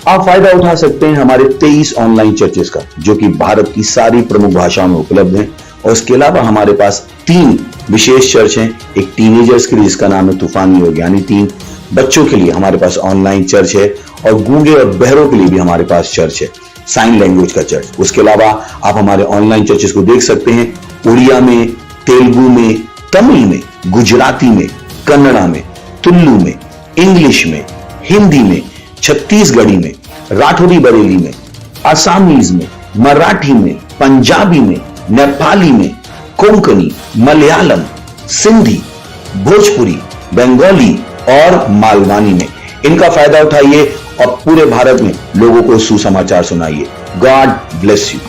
आप फायदा उठा सकते हैं हमारे 23 ऑनलाइन चर्चेस का, जो कि भारत की सारी प्रमुख भाषाओं में उपलब्ध हैं। और इसके अलावा हमारे पास 3 विशेष चर्च हैं। एक टीनेजर्स के लिए जिसका नाम है तूफानी योग, यानी 3 बच्चों के लिए हमारे पास ऑनलाइन चर्च है। और गूंगे और बहरों के लिए भी हमारे पास चर्च है, साइन लैंग्वेज का चर्च। उसके अलावा आप हमारे ऑनलाइन चर्चेस को देख सकते हैं उड़िया में, तेलुगु में, तमिल में, गुजराती में, कन्नड़ा में, तुलु में, इंग्लिश में, हिंदी में, छत्तीसगढ़ी में, राठौरी बरेली में, आसामीज में, मराठी में, पंजाबी में, नेपाली में, कोंकणी, मलयालम, सिंधी, भोजपुरी, बंगाली और मालवानी में। इनका फायदा उठाइए और पूरे भारत में लोगों को सुसमाचार सुनाइए। God bless you.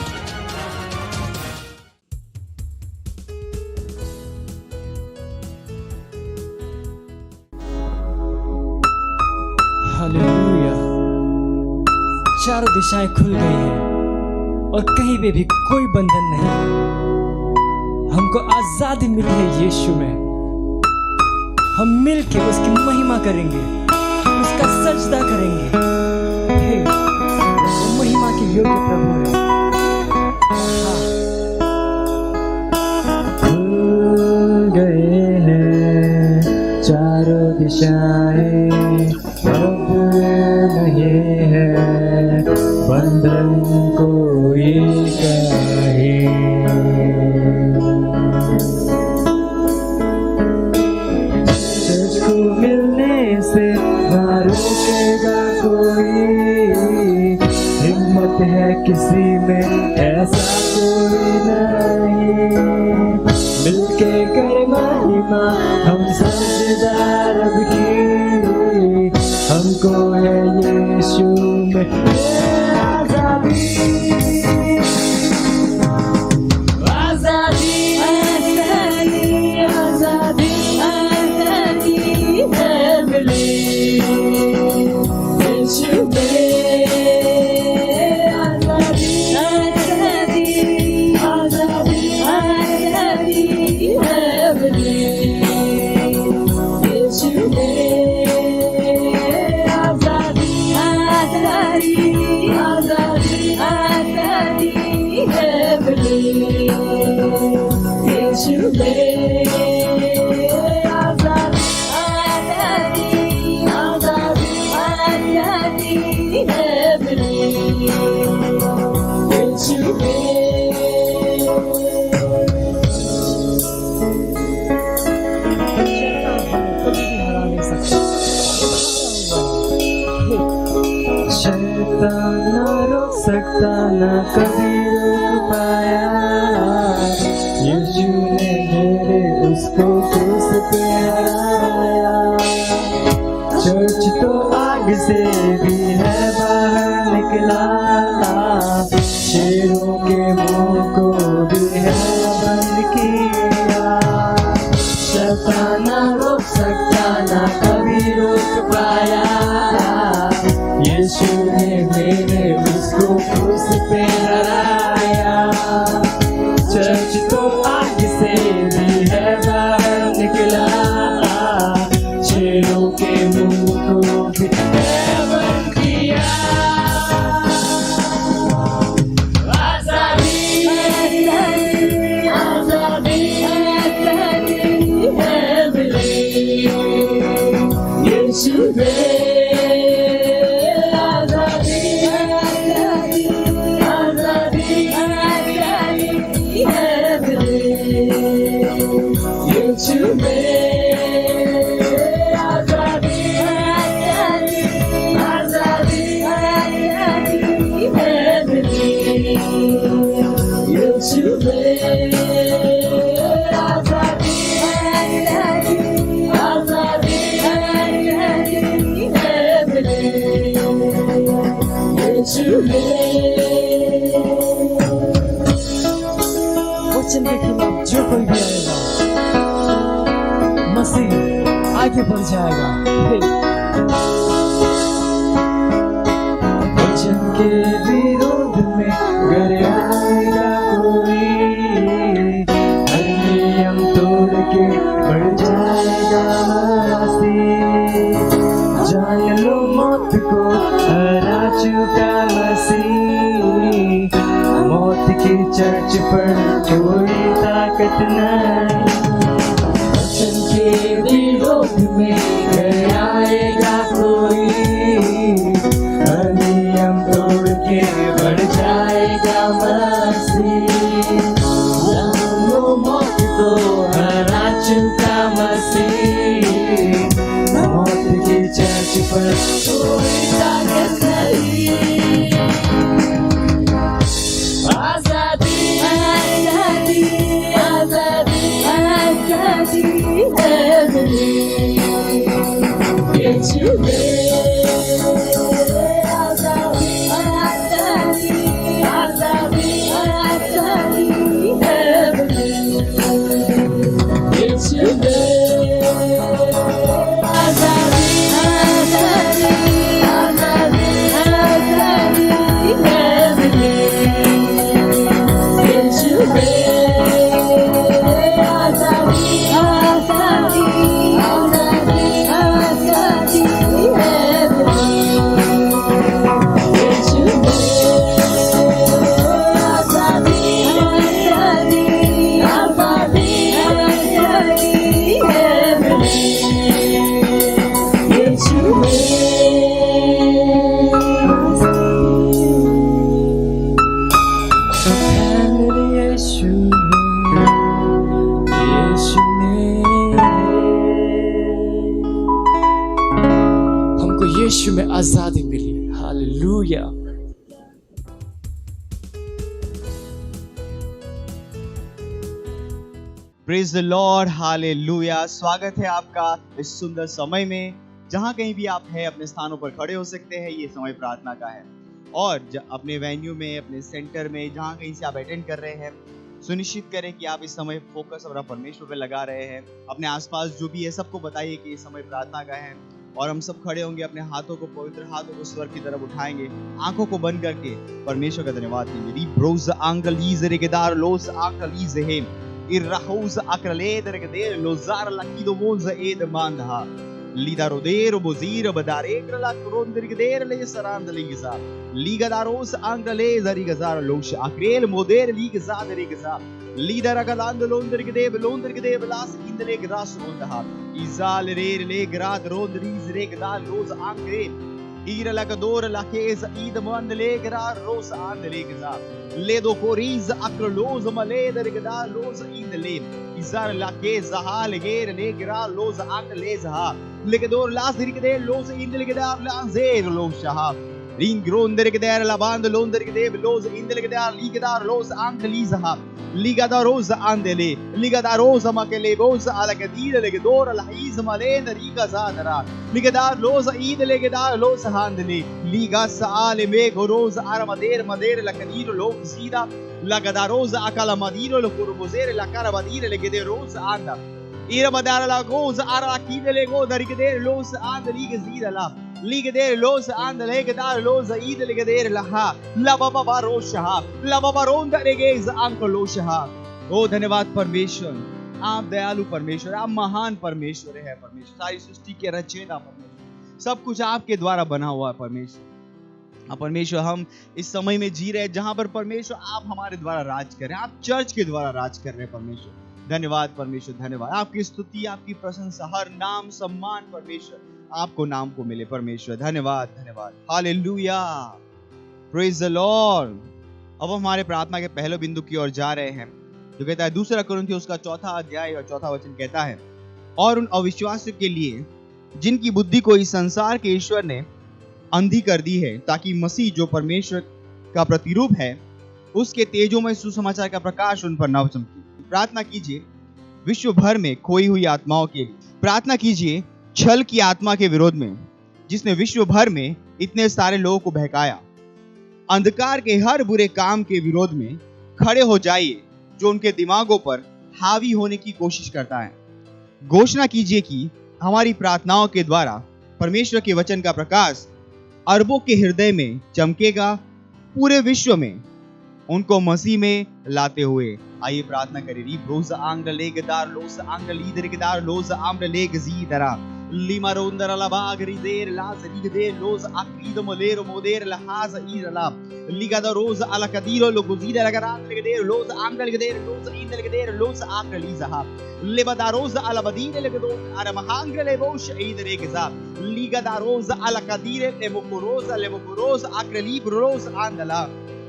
हालेलुया। चारों दिशाएं खुल गई हैं और कहीं पे भी कोई बंधन नहीं। हमको आजादी मिली है यीशु में। हम मिलके उसकी महिमा करेंगे, उसका सजदा करेंगे। हे, वो महिमा के योग्य प्रभु है। खुल गए हैं चारों दिशाएं, अब नहीं है बंधन कोई कहे। तुझको मिलने से ना रुकेगा कोई, हिम्मत है किसी में ऐसा कोई नहीं। मिलके कर महिमा हम साझेदार रब की, हमको है यीशु में आजादी। आजादी आजादी आजादी आजादी है मिली यीशु में। आजादी आजादी आजादी आजादी है मिली यीशु में। शैतान ना रोक सकता, ना कभी रोक पाया। यीशु ने मेरे उसको क्रूस पे हराया। चर्च तो आग से भी है बाहर निकला, शेरों के मुंह को भी है बंद किया। शैतान ना रोक सकता, ना कभी रोक पाया। यीशु ने मेरे उसको क्रूस पे हराया। चर्च तो आग से भी है बाहर निकला, शेरों के मुंह को भी है बंद किया। आजादी आजादी आजादी है मिली यीशु में। वचन के खिलाफ जो कोई भी आएगा, मसीह आगे बढ़ जाएगा। वचन के विरोध में घर आएगा कोई, हर नियम तोड़ के बढ़ जाएगा मसीह। जान लो मौत को हरा चुका की चर्च पर कोई ताकत नहीं, वचन के विरोध में आएगा कोई, नियम तोड़ के बढ़ जाएगा मसीह, मौत को हरा चुका मसीह, मौत की चर्च पर कोई ताकत नहीं। आजादी आजादी आजादी आजादी है मिली, ये छुए आजादी आजादी आजादी आजादी है मिली, ये छुए आजादी आजादी आजादी आजादी है मिली, ये छुए आजादी आजादी आजादी आजादी है मिली, ये छुए आजादी आजादी आजादी आजादी है मिली, ये छुए यीशु में हमको यीशु में आजादी मिली। Hallelujah. Praise the Lord, hallelujah. स्वागत है आपका इस सुंदर समय में। जहां कहीं भी आप हैं अपने स्थानों पर खड़े हो सकते हैं। ये समय प्रार्थना का है और अपने वेन्यू में, अपने सेंटर में, जहां कहीं से आप अटेंड कर रहे हैं, सुनिश्चित करें कि आप इस समय फोकस अपना परमेश्वर पे लगा रहे हैं। अपने आसपास जो भी है सबको बताइए कि इस समय प्रार्थना का है और हम सब खड़े होंगे, अपने हाथों को, पवित्र हाथों को स्वर की तरफ उठाएंगे, आंखों को बंद करके परमेश्वर का धन्यवाद देंगे। रिब्रोज आंगलीज रेगेदार लोस आंगलीज हेम इरहुज अक्रलेदर के लोजार लकीदो मोज एद मांधा लीदारोदेरो बोजीर बदारे क्रला क्रोंदर के देर ले सरांद लीगजा लीगदारोस आंगले जरीगजार लोश अक्रेल मोदेर लीगजा दरीगजा लीदर गलांद लोंदर के देव लास इंदले ग्रास रोंदहा इजाल रेर ले ग्राद रोंदरीज रे गदाल रोज आंगरे ईर लकदोर लकेज ईद मंदले ग्रा रोस आंदले गजा ले दो कोरीज अक्रलोज मलेदर गदा लोज इंदले इजार लकेज हाल गेर ले ग्रा लोज आंगले जहा लेगदोर लास दिरकदे लोज इंदले गदा लाजेर लोज शहा रिंग ग्रोंदर के देर लबांद लोंदर के देव लोज इंदले गदा लीगदार लोज आंगली जहा ligada rosa andele ligada rosa makele rosa ala kadira legedora lahiz malena riga zadara ligada rosa id legada rosa handele liga saale me rosa aramader mader la kadiro log zida lagada rosa akala madiro lo kurbozer la karabadire legede rosa anda ira madara la rosa ara kidele go darigede rosa andele zida la ligede rosa andele legada rosa id legede laha la baba barosha la baba ronda regez ankolosha। ओ धन्यवाद परमेश्वर, आप दयालु परमेश्वर, आप महान परमेश्वर है। परमेश्वर सारी सृष्टि के रचयिता परमेश्वर, सब कुछ आपके द्वारा बना हुआ है परमेश्वर। परमेश्वर हम इस समय में जी रहे हैं जहां पर परमेश्वर आप हमारे द्वारा राज कर रहे हैं, आप चर्च के द्वारा राज कर रहे हैं परमेश्वर। धन्यवाद परमेश्वर, धन्यवाद। आपकी स्तुति, आपकी प्रशंसा, हर नाम सम्मान परमेश्वर आपको नाम को मिले परमेश्वर। धन्यवाद, धन्यवाद। Hallelujah, praise the Lord. अब हम हमारे प्रार्थना के पहले बिंदु की ओर जा रहे हैं जो कहता है 2 कुरिन्थियों उसका 4 अध्याय और 4 वचन कहता है, और उन अविश्वासियों के लिए जिनकी बुद्धि को इस संसार के ईश्वर ने अंधी कर दी है, ताकि मसीह जो परमेश्वर का प्रतिरूप है उसके तेजोमय सुसमाचार का प्रकाश उन पर न चमके। प्रार्थना कीजिए विश्व भर में खोई हुई आत्माओं के लिए। प्रार्थना कीजिए छल की आत्मा के विरोध में जिसने विश्व भर में इतने सारे लोगों को बहकाया। अंधकार के हर बुरे काम के विरोध में खड़े हो जाइए जो उनके दिमागों पर हावी होने की कोशिश करता है। घोषणा कीजिए कि हमारी प्रार्थनाओं के द्वारा परमेश्वर के वचन का प्रकाश अरबों के हृदय में चमकेगा, पूरे विश्व में उनको मसीह में लाते हुए। आइए प्रार्थना करें। री ब्रोज आंगल लेगदार लोस आंगल लीदर गदार लोस आम्र लेग जीदरा Lima rondara la bagrider la zrigder los acrido molero moder la haza irala liga da rosa ala cadiro lo gozida la garata legeder los angal geder los indel geder los akraliza leva da rosa ala badire le gado ara mahangre le bosh idere geza liga da rosa ala cadire le mokorosa akrali bros andala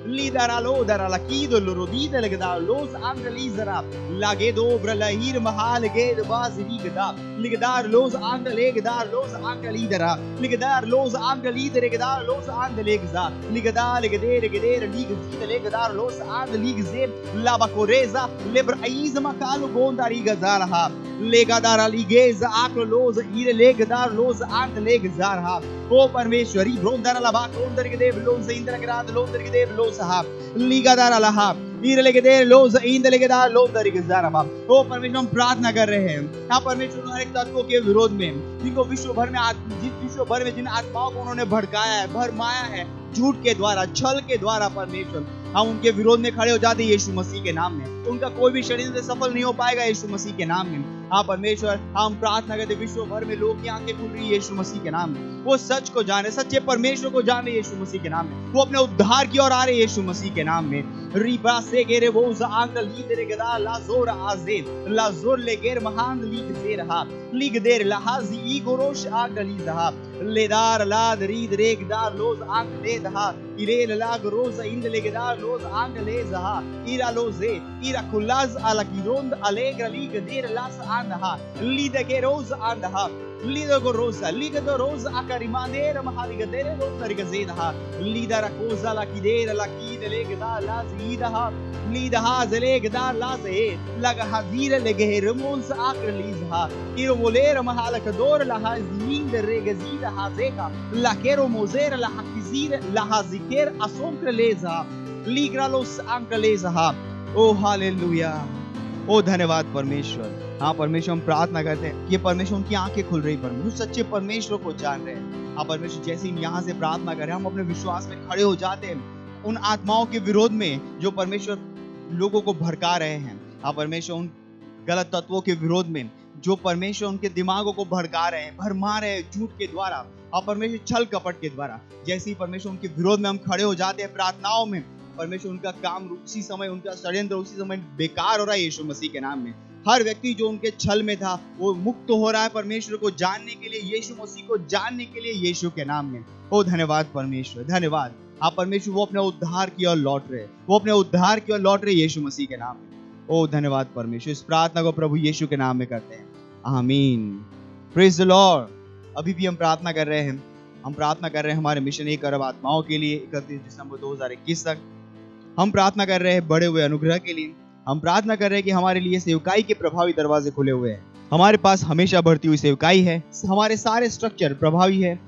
lidara lo dara la kido lo rodide le gada los angalizara la gedobra la hir mahal ged bazri gada ligdar los angale gedar los angalidara ligdar los angalidere gedar los angalegza ligdar legedere gedere ligzide legdar los angaligze la bakoreza lebraiz makalo gondari gazarha legadara ligeza aklo los ire legdar los angalegzarha ओ परमेश्वरी ब्रोंदर लबा कोंदर के देव लोज इंद्र ग्राद लोंदर के देव लोज साहब लीगादार अल्लाह ईर लेके दे लोज इंद्र लेके दार लोंदर के ज़ारबा ओ परमेश्वर हम प्रार्थना कर रहे हैं हां परमेश्वर हर एक तत्वों के विरोध में जिनको विश्व भर में जिन आत्माओं को उन्होंने भड़काया है भरमाया है झूठ के द्वारा छल के द्वारा परमेश्वर हम उनके विरोध में खड़े हो जाते हैं यीशु मसीह के नाम में उनका कोई भी षड्यंत्र सफल नहीं हो पाएगा यीशु मसीह के नाम में हाँ परमेश्वर हम प्रार्थना करते विश्व भर में लोग की आंखें खुल रही है यीशु मसीह के नाम में वो सच को जाने सच्चे परमेश्वर को जाने यीशु मसीह के नाम में वो अपने उद्धार की ओर आ रहे यीशु मसीह के नाम में रिबा से गेरे वो आंकल ली तेरे गदा लाजोर आजेद लाजोर ले गेर महान लीग से रहा लीग देर लहाजी ई गोरोश आंकली दहा लेदार लाद रीद रेग दार लोज आंक ले दहा इरे लाग रोज इंद ले गेदार लोज आंक ले दहा इरा लोजे इरा कुलाज ala gironda allegra liga der las anha lida ke rosa anha lida go rosa liga do rosa akarimanera mahaliga dere rosa zedha lida rakosa la kidera la kide lega da la zidha lida ha zelega da la ze laga hazira lege remons akralizha iro molera mahalaka dor la hazin der rega zida hazeka la kero mozera la hakizira la haziker asomkreleza ligra los ankreleza O hallelujah ओ धन्यवाद परमेश्वर हाँ परमेश्वर हम प्रार्थना करते हैं कि परमेश्वर उनकी आंखें खुल रही परमेश्वर सच्चे परमेश्वर को जान रहे हैं हाँ परमेश्वर जैसे हम यहाँ से प्रार्थना कर रहे हैं हम अपने विश्वास में खड़े हो जाते हैं उन आत्माओं के विरोध में जो परमेश्वर लोगों को भड़का रहे हैं हाँ परमेश्वर उन गलत तत्वों के विरोध में जो परमेश्वर उनके दिमागों को भड़का रहे हैं भरमा रहे हैं झूठ के द्वारा हाँ परमेश्वर छल कपट के द्वारा जैसे ही परमेश्वर उनके विरोध में हम खड़े हो जाते हैं प्रार्थनाओं में परमेश्वर उनका काम उसी समय उनका षड्यंत्र उसी समय बेकार हो रहा है यीशु मसीह के नाम में हर व्यक्ति जो उनके छल में था वो मुक्त हो रहा है परमेश्वर को जानने के लिए यीशु मसीह को जानने के लिए यीशु के नाम में ओ धन्यवाद परमेश्वर धन्यवाद आप परमेश्वर वो अपने उद्धार की ओर लौट रहे वो अपने उद्धार की ओर लौट रहे यीशु मसीह के नाम में ओ धन्यवाद परमेश्वर इस प्रार्थना को प्रभु यीशु के नाम में करते हैं आमीन प्रेज द लॉर्ड अभी भी हम प्रार्थना कर रहे हैं हम प्रार्थना कर रहे हैं हमारे मिशन 1 अरब आत्माओं के लिए 31 दिसंबर 2021 तक हम प्रार्थना कर रहे हैं बड़े हुए अनुग्रह के लिए हम प्रार्थना कर रहे हैं कि हमारे लिए सेवकाई के प्रभावी दरवाजे खुले हुए हैं हमारे पास हमेशा बढ़ती हुई सेवकाई है हमारे सारे स्ट्रक्चर प्रभावी है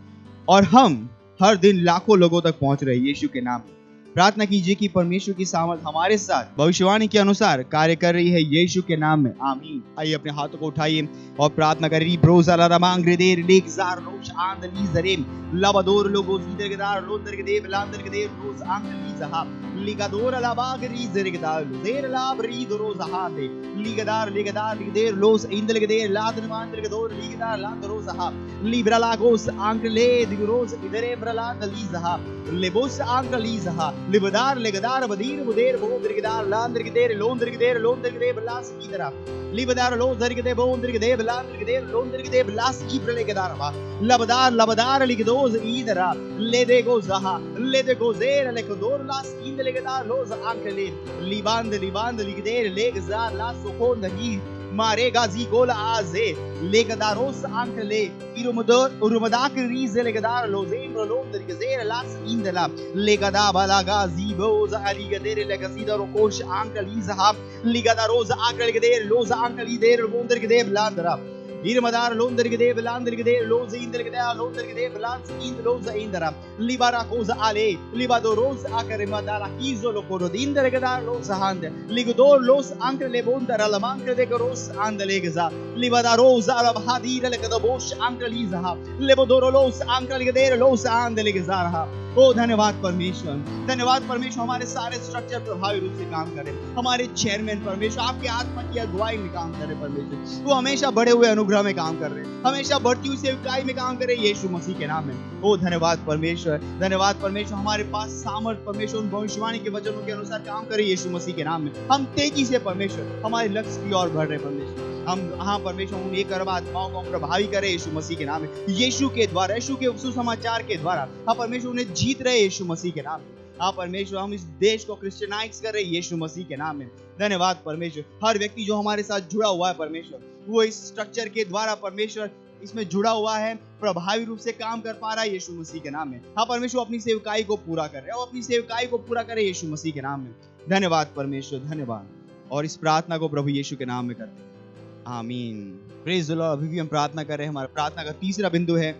और हम हर दिन लाखों लोगों तक पहुंच रहे हैं यीशु के नाम में प्रार्थना कीजिए कि परमेश्वर की सामर्थ हमारे साथ भविष्यवाणी के अनुसार कार्य कर रही है यीशु के नाम में आमीन आइए अपने हाथों को उठाइए और प्रार्थना करिए ब्रोज़ाला रमांग्रेदेर लेक्जार लोश आंदली जरेम लबदोर लोगो जीदरगदार लोंदर के देव लांदर के देव रोज आंगली जहा लिगादोर लाबागरी जरगदार देर लाबरी रोज हाते लिगदार लिगदेर लोस इंदल के देर लादन मांदर के दोर लिगदार लांद रोज हा लिब्रालागोस आंगले दिगरोज इधरे ब्रलांद लीजहा लेबोस आंगली जहा लिबदार लेगदार बदीर बुदेर बोंदर के दार लांदर के देर लोंदर के देर लास की तरह लिबदार लोंदर के देर बोंदर के देर लांदर के देर लोंदर के देर लास की प्रले के दार लबदार लिगदोज इधरा ले दे गो जहा ले दे गो जेर ले को दोर लास इंद ले के दार लोज आंकले लिबांद लिगदेर लेग जार लास को नहीं मारेगा जी गोला आजे लेगदारोस आंकले इरुमदर उरुमदाक रीज लेगदार लोजेम लोंदर के जेर लास इंदला लेगदा बालागा जीबोज अलीगदेर लेगसीदा रोकोश आंकली जहा लिगदारोज आंकल के देर लोज आंकली देर लोंदर के देर लांदरा इरमदार लोंदर के देव लांदर के देव लोज इंदर के देव लोंदर के देव लांस इंद लोज इंदरा लिबारा कोज आले लिबादो रोज आकर मदाला कीजो लोकोरो इंदर के दार लोज हांद लिगदोर लोस आंकर ले बोंदर लमांकर दे रोस आंद लेगजा लिबादा रोज अलब हादीर ले कदबोश आंकर लीजा लेबोदोर लोस आंकर के देर लोस आंद लेगजा रहा ओ धन्यवाद परमेश्वर हमारे सारे स्ट्रक्चर प्रभावी रूप से काम करे हमारे चेयरमैन परमेश्वर आपके आत्मा की अगुवाई में काम करे परमेश्वर वो हमेशा बड़े हुए अनुग्रह अनुग्रह में काम कर रहे हैं, हमेशा बढ़ती हुई सेवकाई में काम कर रहे हैं यीशु मसीह के नाम में। ओ धन्यवाद परमेश्वर, धन्यवाद परमेश्वर। हमारे पास सामर्थ परमेश्वर उन भविष्यवाणी के वचनों के अनुसार काम करे यीशु मसीह के नाम में। हम तेजी से परमेश्वर हमारे लक्ष्य की ओर बढ़ रहे परमेश्वर। हम परमेश्वर उन 1 अरब आत्माओं को प्रभावी करे यीशु मसीह के नाम में, यीशु के द्वारा, यीशु के सुसमाचार के द्वारा। हाँ परमेश्वर उन्हें जीत रहे यीशु मसीह के नाम में। हाँ परमेश्वर हम इस देश को क्रिश्चियनाइज कर रहे यीशु मसीह के नाम में। धन्यवाद परमेश्वर। हर व्यक्ति जो हमारे साथ जुड़ा हुआ है परमेश्वर, वो इस स्ट्रक्चर के द्वारा परमेश्वर इसमें जुड़ा हुआ है, प्रभावी रूप से काम कर पा रहा है यीशु मसीह के नाम में। हाँ परमेश्वर अपनी सेवकाई को पूरा कर रहे हैं और अपनी सेवकाई को पूरा करे यीशु मसीह के नाम में। धन्यवाद परमेश्वर, धन्यवाद। और इस प्रार्थना को प्रभु यीशु के नाम में करते हैं, आमीन। Praise the Lord. अभी भी हम प्रार्थना कर रहे हैं। हमारा प्रार्थना का तीसरा बिंदु है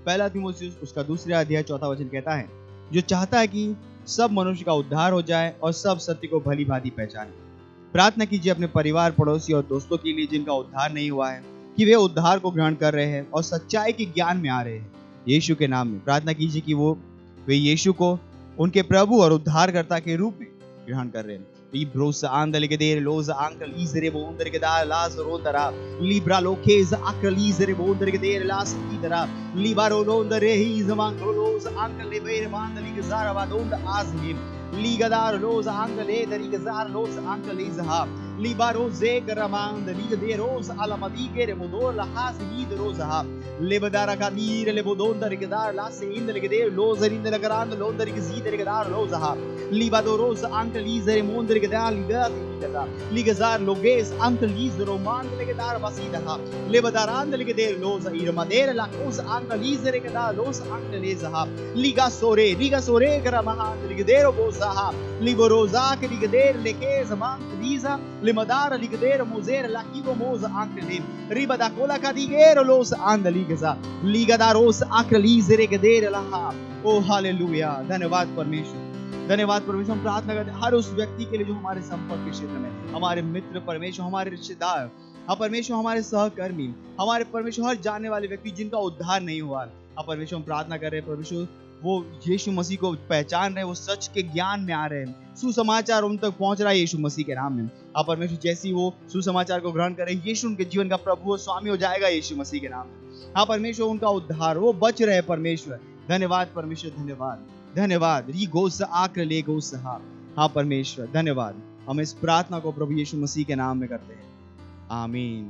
1 तीमुथियुस उसका 2 अध्याय 4 वचन कहता है, जो चाहता है कि सब मनुष्य का उद्धार हो जाए और सब सत्य को भली भांति पहचाने। प्रार्थना कीजिए अपने परिवार, पड़ोसी और दोस्तों के लिए जिनका उद्धार नहीं हुआ है, कि वे उद्धार को ग्रहण कर रहे हैं और सच्चाई के ज्ञान में आ रहे हैं यीशु के नाम में। प्रार्थना कीजिए कि वे यीशु को उनके प्रभु और उद्धारकर्ता के रूप में ग्रहण कर रहे हैं। Libros andele los ankel isere bonder gedar las rotara libra lokez akal isere bonder gedar las idara libaro londere his mangolos ankel leber mandali gezara vadond azhim ligadar los ankel ederi gezar los ankel izha libaro zegramand ligaderos alamadi gere modor la has hidrosa lebadara kadir lebodonder gedar las indele gedar los indele garand londer gezidere gedar losa libadoros ankel isere monder gedar ligazar loges ankel isero mandele gedar basida lebadaran legeder los irmader la cos ankel isere gedar los ankel izha ligasore gramahan legeder bosa liboroza ke ligeder lekez man liza limadar ligeder mozer la kibo moza ankel ribada kola kadigero los andaligaza ligadaros ankel isere gedar la O hallelujah. धन्यवाद परमेश्वर, धन्यवाद परमेश्वर। हम प्रार्थना करते हैं हर उस व्यक्ति के लिए जो हमारे संपर्क के क्षेत्र में, हमारे मित्र परमेश्वर, हमारे रिश्तेदार, हाँ परमेश्वर हमारे सहकर्मी, हमारे परमेश्वर हर जाने वाले व्यक्ति जिनका उद्धार नहीं हुआ, हाँ परमेश्वर हम प्रार्थना कर रहे हैं परमेश्वर वो यीशु मसीह को पहचान रहे हैं, वो सच के ज्ञान में आ रहे हैं, सुसमाचार उन तक पहुंच रहा है यीशु मसीह के नाम में। हाँ परमेश्वर जैसी वो सुसमाचार को ग्रहण करे, यीशु उनके जीवन का प्रभु और स्वामी हो जाएगा यीशु मसीह के नाम में। हाँ परमेश्वर उनका उद्धार, वो बच रहे परमेश्वर। धन्यवाद परमेश्वर, धन्यवाद, धन्यवाद। री गोस आकर ले गोस हाँ परमेश्वर धन्यवाद। हम इस प्रार्थना को प्रभु यीशु मसीह के नाम में करते हैं, आमीन।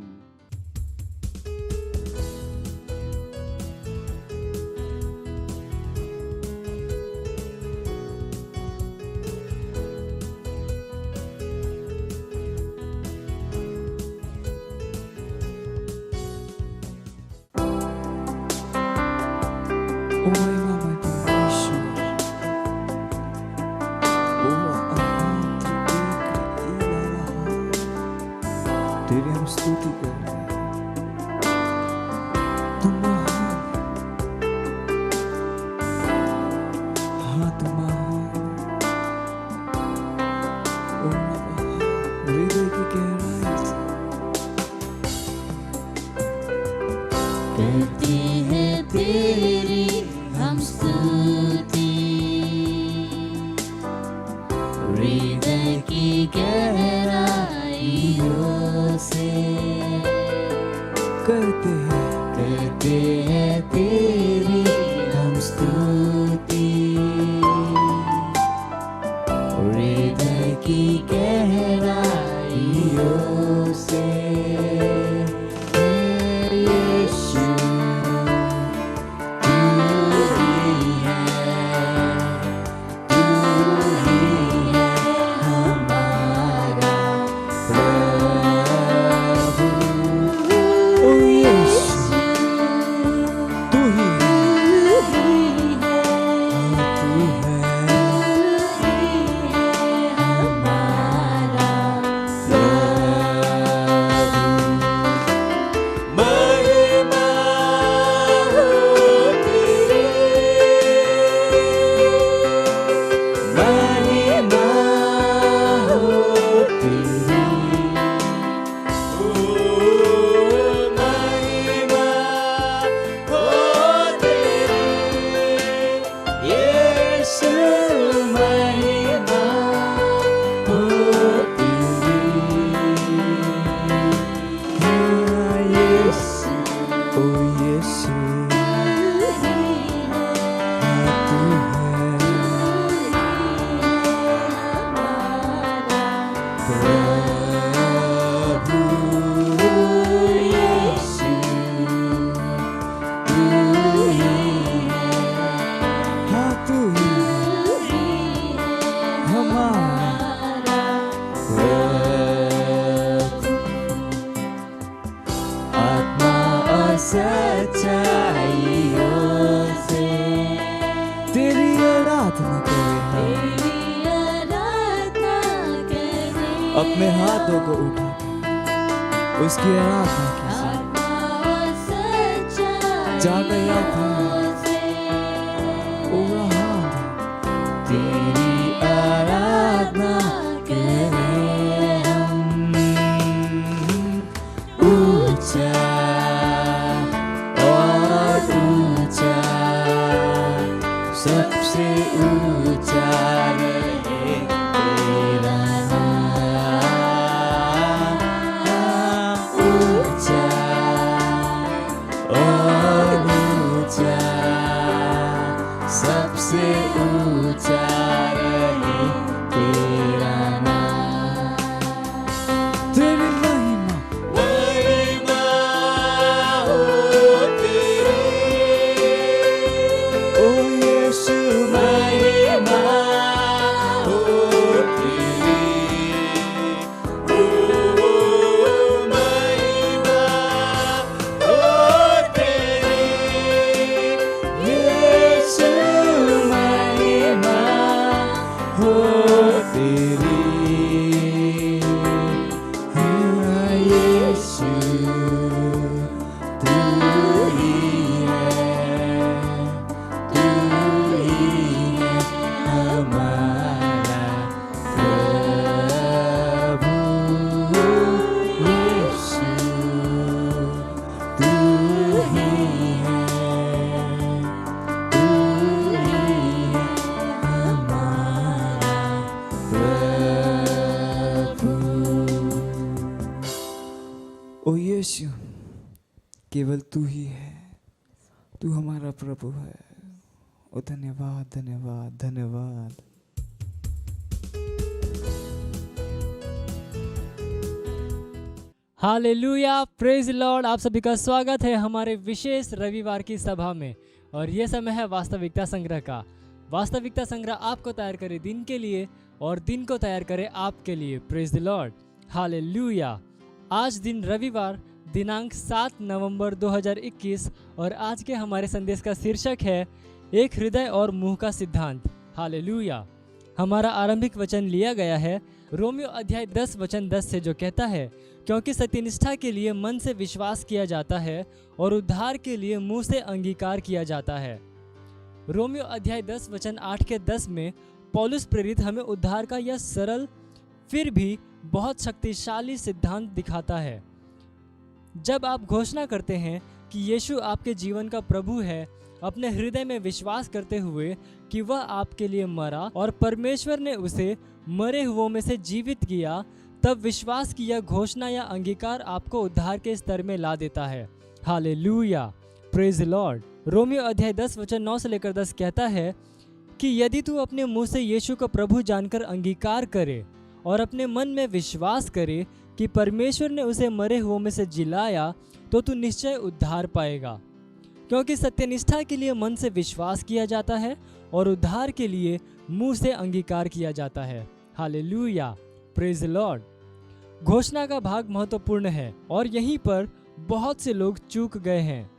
तेरी हम स्तुति कर रहे हैं, तुम महान, हाँ तुम महान, ओ हृदय की गहराई करते हैं तेरी हम स्तुति, हृदय की गहराइयों से करते हैं तेरी हम स्तुति, हृदय की गहराइयों से। यीशु तू ही है हमारा प्रभु। ओ यीशु तू ही हमारा प्रभु। यीशु सच्चाइयों से तेरी आराधना करें, अपने हाथों को उठा के उसकी आराधना कीजिए। जाकर याद तेरी आराधना करें हम। ऊंचा सबसे ऊंचा रहे तेरा नाम, ऊंचा और ऊंचा, सबसे ऊंचा रहे तेरा नाम। तेरी महिमा हो तेरी, ओ यीशु महिमा हो तेरी, ओ महिमा हो तेरी, यीशु महिमा हो तेरी, हाँ यीशु तू ही है, तू ही है हमारा प्रभु यीशु, तू ही है, तू ही है हमारा प्रभु। ओ यीशु, केवल तू ही है, तू हमारा प्रभु है। ओ धन्यवाद धन्यवाद धन्यवाद। Hallelujah, praise Lord. आप सभी का स्वागत है हमारे विशेष रविवार की सभा में। और ये समय है वास्तविकता संग्रह का। वास्तविकता संग्रह आपको तैयार करे दिन के लिए और दिन को तैयार करे आपके लिए। Praise the Lord, hallelujah. आज दिन रविवार दिनांक 7 नवंबर 2021 और आज के हमारे संदेश का शीर्षक है एक हृदय और मुंह का सिद्धांत। हालेलुया। हमारा आरंभिक वचन लिया गया है रोमियो अध्याय 10 वचन 10 से, जो कहता है क्योंकि सत्यनिष्ठा के लिए मन से विश्वास किया जाता है और उद्धार के लिए मुंह से अंगीकार किया जाता है। रोमियो अध्याय 10 वचन 8 के 10 में पौलुस प्रेरित हमें उद्धार का यह सरल फिर भी बहुत शक्तिशाली सिद्धांत दिखाता है। जब आप घोषणा करते हैं कि यीशु आपके जीवन का प्रभु है, अपने हृदय में विश्वास करते हुए कि वह आपके लिए मरा और परमेश्वर ने उसे मरे हुओं में से जीवित किया, तब विश्वास की यह घोषणा या अंगीकार आपको उद्धार के स्तर में ला देता है। Hallelujah, praise Lord. रोमियो अध्याय 10 वचन 9 से लेकर 10 कहता है कि यदि तू अपने मुंह से यीशु को प्रभु जानकर अंगीकार करे और अपने मन में विश्वास करे कि परमेश्वर ने उसे मरे हुओं में से जिलाया, तो तू निश्चय उद्धार पाएगा। क्योंकि सत्यनिष्ठा के लिए मन से विश्वास किया जाता है और उद्धार के लिए मुंह से अंगीकार किया जाता है। Hallelujah, praise Lord. घोषणा का भाग महत्वपूर्ण है और यहीं पर बहुत से लोग चूक गए हैं।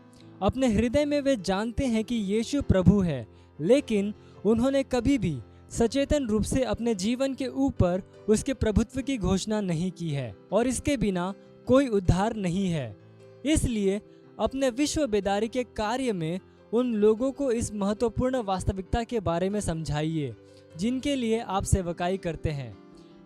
अपने हृदय में वे जानते हैं कि यीशु प्रभु है, लेकिन उन्होंने कभी भी सचेतन रूप से अपने जीवन के ऊपर उसके प्रभुत्व की घोषणा नहीं की है और इसके बिना कोई उद्धार नहीं है। इसलिए अपने विश्व बेदारी के कार्य में उन लोगों को इस महत्वपूर्ण वास्तविकता के बारे में समझाइए जिनके लिए आप सेवकाई करते हैं।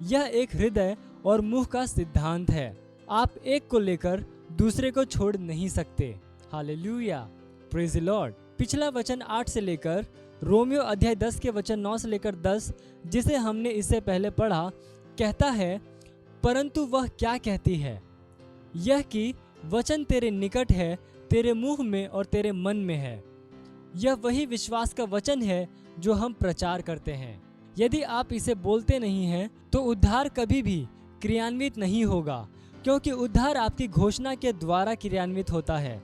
यह एक हृदय और मुंह का सिद्धांत है। आप एक को लेकर दूसरे को छोड़ नहीं सकते। Hallelujah, praise Lord. पिछला वचन 8 से लेकर रोमियो अध्याय 10 के वचन 9 से लेकर 10, जिसे हमने इससे पहले पढ़ा, कहता है परंतु वह क्या कहती है, यह कि वचन तेरे निकट है, तेरे मुंह में और तेरे मन में है। यह वही विश्वास का वचन है जो हम प्रचार करते हैं। यदि आप इसे बोलते नहीं हैं तो उद्धार कभी भी क्रियान्वित नहीं होगा, क्योंकि उद्धार आपकी घोषणा के द्वारा क्रियान्वित होता है।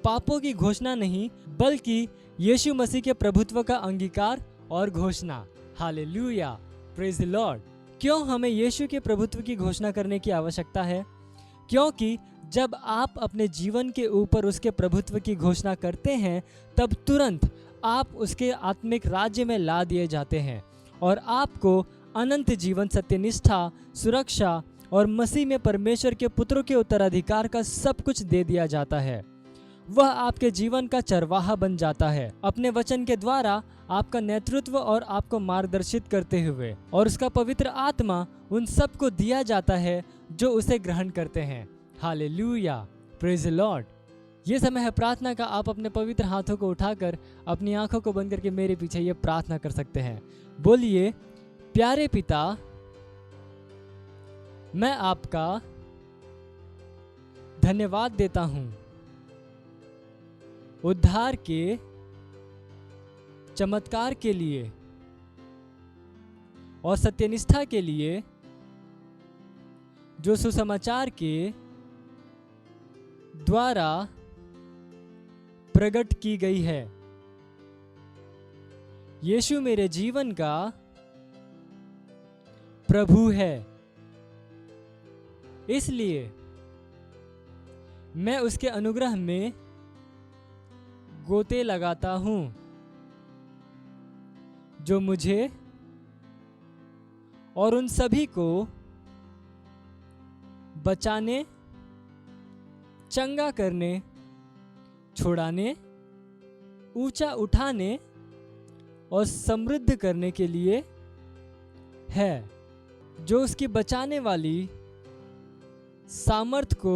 पापों की घोषणा नहीं, बल्कि यीशु मसीह के प्रभुत्व का अंगीकार और घोषणा। Hallelujah, praise the Lord. क्यों हमें यीशु के प्रभुत्व की घोषणा करने की आवश्यकता है? क्योंकि जब आप अपने जीवन के ऊपर उसके प्रभुत्व की घोषणा करते हैं, तब तुरंत आप उसके आत्मिक राज्य में ला दिए जाते हैं और आपको अनंत जीवन, सत्यनिष्ठा, सुरक्षा और मसीह में परमेश्वर के पुत्रों के उत्तराधिकार का सब कुछ दे दिया जाता है। वह आपके जीवन का चरवाहा बन जाता है, अपने वचन के द्वारा आपका नेतृत्व और आपको मार्गदर्शित करते हुए, और उसका पवित्र आत्मा उन सबको दिया जाता है जो उसे ग्रहण करते हैं। Hallelujah, praise the Lord. ये समय है प्रार्थना का। आप अपने पवित्र हाथों को उठाकर अपनी आंखों को बंद करके मेरे पीछे ये प्रार्थना कर सकते हैं। बोलिए, प्यारे पिता, मैं आपका धन्यवाद देता हूं उद्धार के चमत्कार के लिए और सत्यनिष्ठा के लिए जो सुसमाचार के द्वारा प्रकट की गई है। यीशु मेरे जीवन का प्रभु है, इसलिए मैं उसके अनुग्रह में गोते लगाता हूं, जो मुझे और उन सभी को बचाने, चंगा करने, छुड़ाने, ऊंचा उठाने और समृद्ध करने के लिए है, जो उसकी बचाने वाली सामर्थ को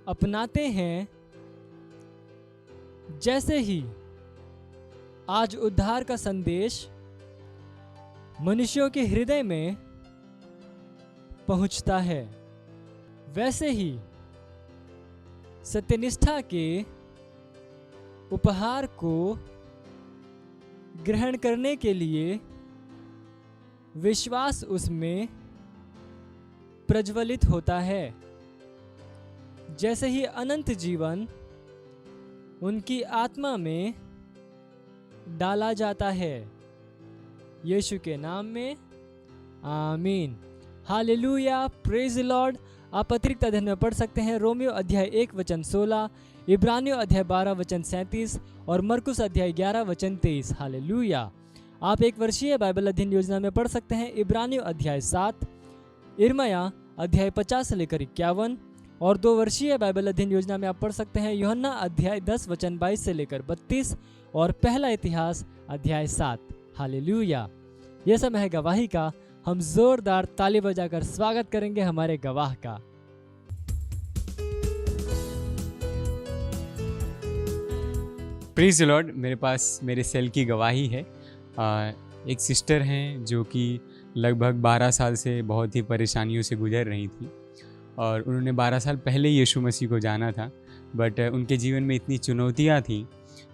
अपनाते हैं। जैसे ही आज उद्धार का संदेश मनुष्यों के हृदय में पहुंचता है, वैसे ही सत्यनिष्ठा के उपहार को ग्रहण करने के लिए विश्वास उसमें प्रज्वलित होता है। जैसे ही अनंत जीवन उनकी आत्मा में डाला जाता है। यीशु के नाम में आमीन। Hallelujah, praise the Lord. आप अतिरिक्त अध्ययन में पढ़ सकते हैं रोमियो अध्याय 1 वचन 16, इब्रानियों अध्याय 12 वचन 37 और मरकुस अध्याय 11 वचन 23। हालेलुया। आप एक वर्षीय बाइबल अध्ययन योजना में पढ़ सकते हैं इब्रानियों अध्याय 7, इर्मया अध्याय 50 से लेकर 51, और 2 वर्षीय बाइबल अध्ययन योजना में आप पढ़ सकते हैं यूहन्ना अध्याय 10 वचन 22 से लेकर 32 और पहला इतिहास अध्याय 7। हालेलुया। यह समय है गवाही का। हम जोरदार ताली बजाकर स्वागत करेंगे हमारे गवाह का। Praise the Lord. मेरे पास मेरे सेल की गवाही है। एक सिस्टर हैं जो कि लगभग 12 साल से बहुत ही परेशानियों से गुजर रही थी, और उन्होंने 12 साल पहले यीशु मसीह को जाना था, बट उनके जीवन में इतनी चुनौतियाँ थी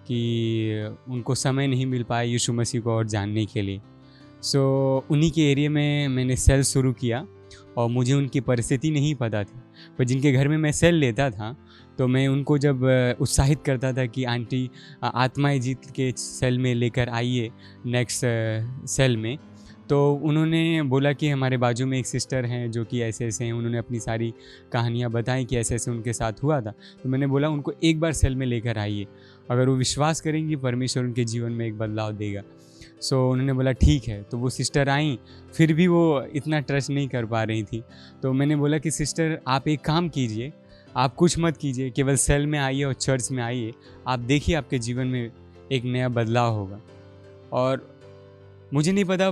कि उनको समय नहीं मिल पाया यीशु मसीह को और जानने के लिए। सो उन्हीं के एरिया में मैंने सेल शुरू किया, और मुझे उनकी परिस्थिति नहीं पता थी, पर जिनके घर में मैं सेल लेता था तो मैं उनको जब उत्साहित करता था कि आंटी आत्माएं जीत के सेल में लेकर आइए नेक्स्ट सेल में, तो उन्होंने बोला कि हमारे बाजू में एक सिस्टर हैं जो कि ऐसे ऐसे हैं। उन्होंने अपनी सारी कहानियाँ बताई कि ऐसे ऐसे उनके साथ हुआ था। तो मैंने बोला उनको एक बार सेल में लेकर आइए, अगर वो विश्वास करेंगी परमेश्वर उनके जीवन में एक बदलाव देगा। सो उन्होंने बोला ठीक है। तो वो सिस्टर आई, फिर भी वो इतना ट्रस्ट नहीं कर पा रही थी। तो मैंने बोला कि सिस्टर आप एक काम कीजिए, आप कुछ मत कीजिए, केवल सेल में आइए और चर्च में आइए, आप देखिए आपके जीवन में एक नया बदलाव होगा। और मुझे नहीं पता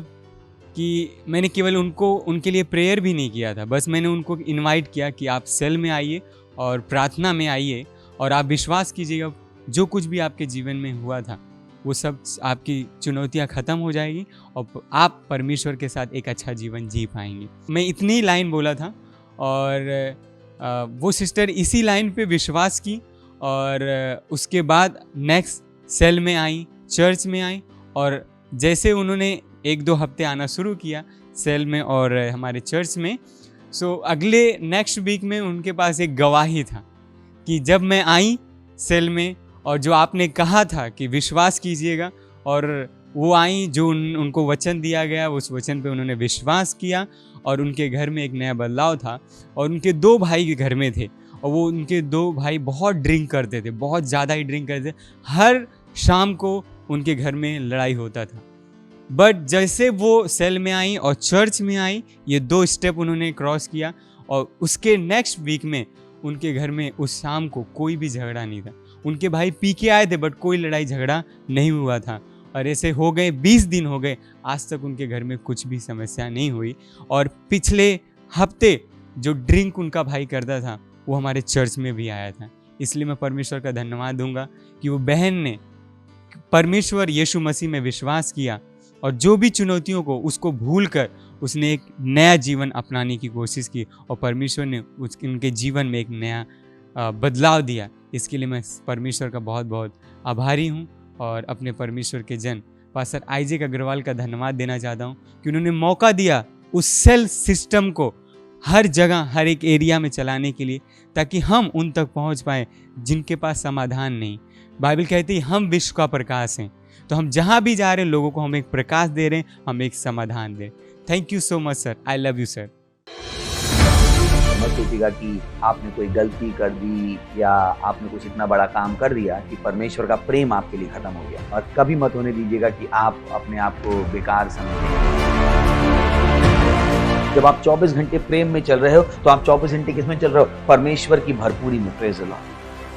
कि मैंने केवल उनके लिए प्रेयर भी नहीं किया था, बस मैंने उनको इनवाइट किया कि आप सेल में आइए और प्रार्थना में आइए, और आप विश्वास कीजिएगा जो कुछ भी आपके जीवन में हुआ था वो सब आपकी चुनौतियां ख़त्म हो जाएगी और आप परमेश्वर के साथ एक अच्छा जीवन जी पाएंगे। मैं इतनी ही लाइन बोला था, और वो सिस्टर इसी लाइन पे विश्वास की और उसके बाद नेक्स्ट सेल में आई, चर्च में आई, और जैसे उन्होंने 1-2 हफ्ते आना शुरू किया सेल में और हमारे चर्च में, सो अगले नेक्स्ट वीक में उनके पास एक गवाही था कि जब मैं आई सेल में और जो आपने कहा था कि विश्वास कीजिएगा, और वो आई, जो उनको वचन दिया गया उस वचन पे उन्होंने विश्वास किया और उनके घर में एक नया बदलाव था। और उनके 2 भाई घर में थे और वो उनके 2 भाई बहुत ड्रिंक करते थे, बहुत ज़्यादा ही ड्रिंक करते थे। हर शाम को उनके घर में लड़ाई होता था। बट जैसे वो सेल में आई और चर्च में आई, ये 2 स्टेप उन्होंने क्रॉस किया और उसके नेक्स्ट वीक में उनके घर में उस शाम को कोई भी झगड़ा नहीं था। उनके भाई पी के आए थे बट कोई लड़ाई झगड़ा नहीं हुआ था। और ऐसे हो गए 20 दिन हो गए, आज तक उनके घर में कुछ भी समस्या नहीं हुई। और पिछले हफ्ते जो ड्रिंक उनका भाई करता था वो हमारे चर्च में भी आया था। इसलिए मैं परमेश्वर का धन्यवाद दूंगा कि वो बहन ने परमेश्वर यीशु मसीह में विश्वास किया और जो भी चुनौतियों को उसको भूल कर उसने एक नया जीवन अपनाने की कोशिश की और परमेश्वर ने उनके जीवन में एक नया बदलाव दिया। इसके लिए मैं परमेश्वर का बहुत बहुत आभारी हूँ और अपने परमेश्वर के जन पास्टर आइजैक अग्रवाल का धन्यवाद देना चाहता हूँ कि उन्होंने मौका दिया उस सेल सिस्टम को हर जगह, हर एक एरिया में चलाने के लिए, ताकि हम उन तक पहुँच पाएँ जिनके पास समाधान नहीं। बाइबल कहती है हम विश्व का प्रकाश हैं, तो हम जहाँ भी जा रहे हैं लोगों को हम एक प्रकाश दे रहे हैं, हम एक समाधान दे। Thank you so much sir, I love you sir. मत सोचिएगा कि आपने कोई गलती कर दी या आपने कुछ इतना बड़ा काम कर दिया कि परमेश्वर का प्रेम आपके लिए खत्म हो गया, और कभी मत होने दीजिएगा कि आप अपने आप को बेकार समझें। जब आप 24 घंटे प्रेम में चल रहे हो तो आप 24 घंटे किस में चल रहे हो? परमेश्वर की भरपूरी में। Praise the Lord,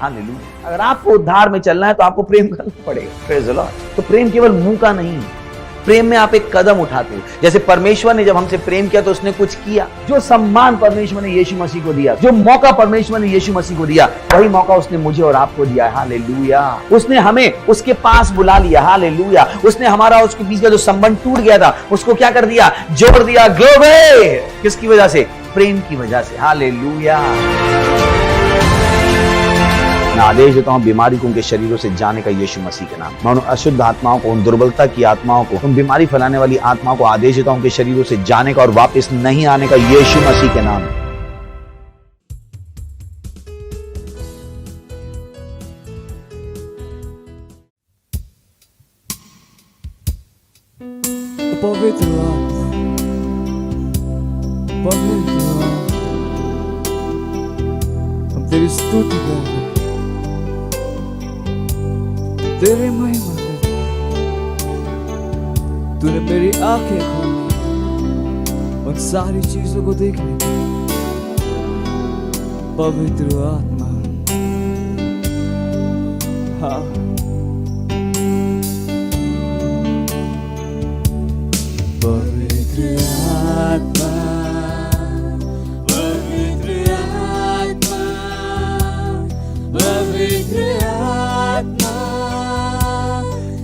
hallelujah. अगर आपको उद्धार में चलना है तो आपको प्रेम करना पड़ेगा। Praise the Lord. तो प्रेम केवल मुंह का नहीं है, प्रेम में आप एक कदम उठाते हो। जैसे परमेश्वर ने जब हमसे प्रेम किया तो उसने कुछ किया। जो सम्मान परमेश्वर ने यीशु मसीह को दिया, जो मौका परमेश्वर ने यीशु मसीह को दिया, वही मौका उसने मुझे और आपको दिया है। हालेलुया। उसने हमें उसके पास बुला लिया। हालेलुया। उसने हमारा उसके बीच का जो संबंध टूट गया था उसको क्या कर दिया? जोड़ दिया। ग्लोरी। किसकी वजह से? प्रेम की वजह से। हालेलुया। मैं आदेश देता हूं बीमारी को उनके शरीरों से जाने का यीशु मसीह के नाम। मैं उन अशुद्ध आत्माओं को, उन दुर्बलता की आत्माओं को, उन बीमारी फैलाने वाली आत्माओं को आदेश देता हूं उनके शरीरों से जाने का और वापस नहीं आने का यीशु मसीह के नाम। पवित्र हम तेरी स्तुति करते, तेरी महिमा करते। तूने मेरी आंखें खोली उन सारी चीजों को देखने की। पवित्र आत्मा, हाँ, पवित्र आत्मा, पवित्र आत्मा, पवित्र आत्मा,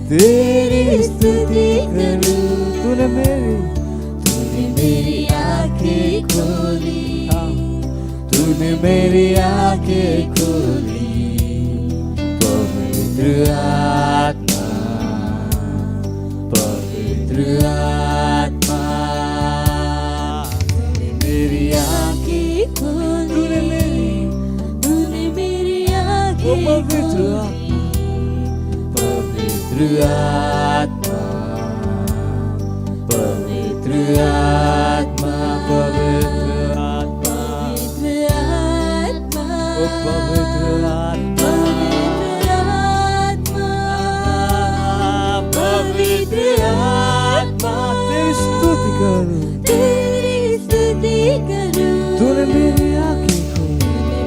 तेरी स्तुति करूं। तूने मेरी आंखें खोली, तूने मेरी आंखें खोली। पवित्र आत्मा, पवित्र आत्मा, तूने मेरी आंखें खोली, तूने मेरी आंखें पवित्र आत्मा, पवित्र आत्मा, पवित्र आत्मा, पवित्र आत्मा, पवित्र आत्मा, पवित्र आत्मा, तेरी स्तुति करूं, तेरी स्तुति करूं। तूने मेरी आंखें खोली,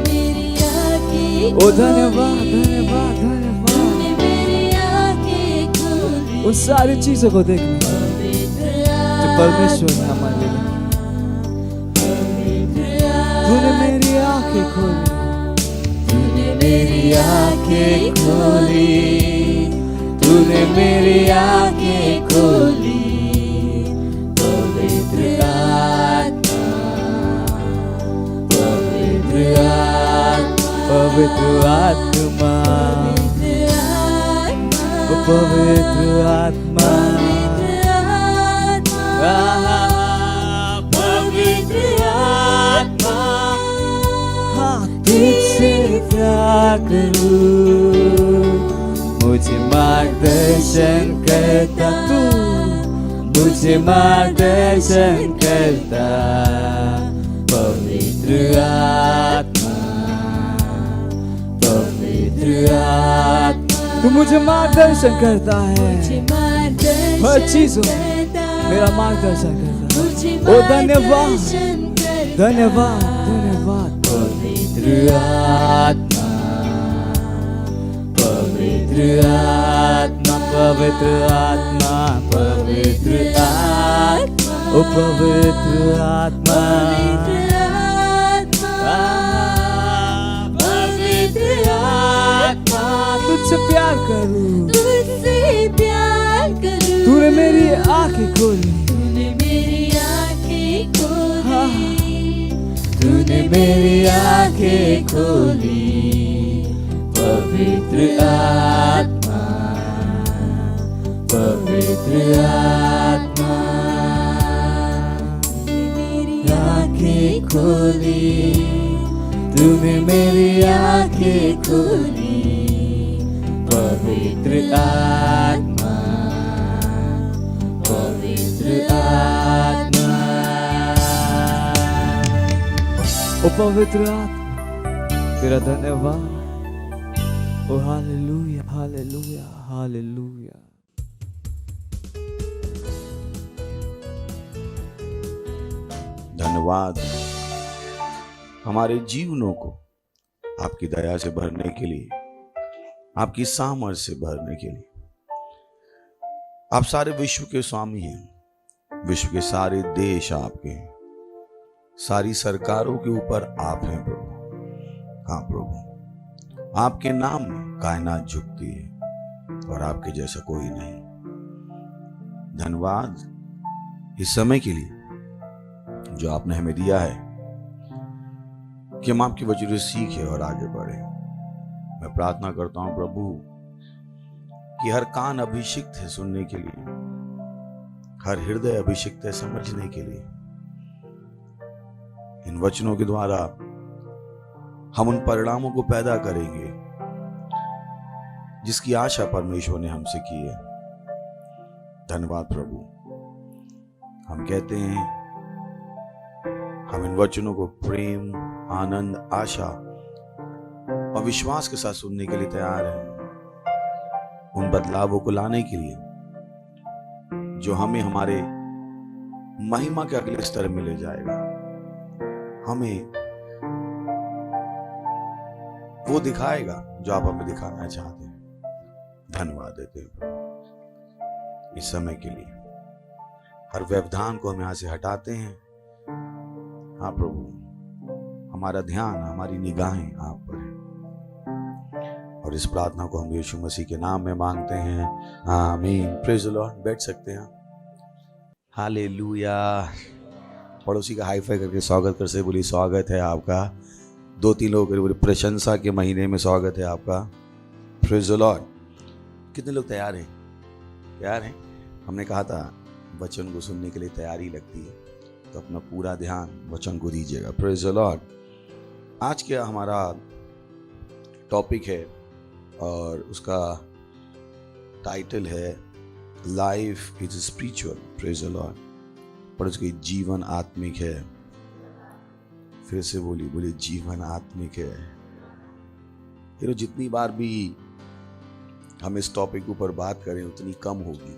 मेरी आंखें। ओ धन्यवाद, धन्यवाद, धन्यवाद। तूने मेरी आंखें खोली उन सारी चीजों को देखने जो परमेश्वर ने हमारे लिए। तूने मेरी आंखें खोली, तूने मेरी आंखें खोली, तूने मेरी आंखें खोली। पवित्र आत्मा, पवित्र आत्मा, पवित्र आत्मा, पवित्र आत्मा, पवित्र आत्मा, हाँ तुझसे प्यार करूं, मुझे मार्गदर्शन करता तू, मुझे मार्गदर्शन करता पवित्र आत्मा, पवित्र आत्मा, तू मुझे मार्गदर्शन करता है, हर चीजों मेरा मार्गदर्शन करता है। ओ धन्यवाद, धन्यवाद, धन्यवाद पवित्र आत्मा, पवित्र आत्मा, पवित्र आत्मा, पवित्र आत्मा, ओ पवित्र आत्मा, पवित्र आत्मा, तुझसे प्यार करूं, तुझसे प्यार करूं, तूने मेरी आंखें खोली, तूने मेरी आंखें खोली, तूने मेरी आंखें खोली, पवित्र आत्मा, पवित्र आत्मा, मेरी आंखें खोली, तूने मेरी आंखें खोली, पवित्र आत्मा, पवित्र आत्मा, ओ पवित्र आत्मा तेरा धन्यवाद। ओ हालेलुया, हालेलुया, हालेलुया। धन्यवाद हमारे जीवनों को आपकी दया से भरने के लिए, आपकी सामर्थ से भरने के लिए। आप सारे विश्व के स्वामी हैं, विश्व के सारे देश आपके हैं, सारी सरकारों के ऊपर आप हैं प्रभु। हाँ प्रभु, आपके नाम में कायनात झुकती है और आपके जैसा कोई नहीं। धन्यवाद इस समय के लिए जो आपने हमें दिया है कि हम आपकी वजह से सीखें और आगे बढ़े। मैं प्रार्थना करता हूं प्रभु कि हर कान अभिषिक्त है सुनने के लिए, हर हृदय अभिषिक्त है समझने के लिए। इन वचनों के द्वारा हम उन परिणामों को पैदा करेंगे जिसकी आशा परमेश्वर ने हमसे की है। धन्यवाद प्रभु। हम कहते हैं हम इन वचनों को प्रेम, आनंद, आशा और विश्वास के साथ सुनने के लिए तैयार हैं, उन बदलावों को लाने के लिए जो हमें हमारे महिमा के अगले स्तर में ले जाएगा। हमें वो दिखाएगा जो आप हमें दिखाना चाहते हैं। धन्यवाद देते हैं इस समय के लिए। हर व्यवधान को हम यहां से हटाते हैं। हाँ प्रभु, हमारा ध्यान, हमारी निगाहें आप पर है और इस प्रार्थना को हम यीशु मसीह के नाम में मांगते हैं, आमीन। Praise the Lord. बैठ सकते हैं। हालेलुया। पड़ोसी का हाई फाई करके स्वागत कर से बोली स्वागत है आपका। 2-3 लोग बोले प्रशंसा के महीने में स्वागत है आपका। Praise the Lord. कितने लोग तैयार हैं? तैयार हैं? हमने कहा था वचन को सुनने के लिए तैयारी लगती है, तो अपना पूरा ध्यान वचन को दीजिएगा। Praise the Lord. आज क्या हमारा टॉपिक है और उसका टाइटल है life is spiritual. Praise the Lord. पर उसकी जीवन आत्मिक है। फिर से बोली जीवन आत्मिक है। फिर जितनी बार भी हम इस टॉपिक के ऊपर बात करें उतनी कम होगी,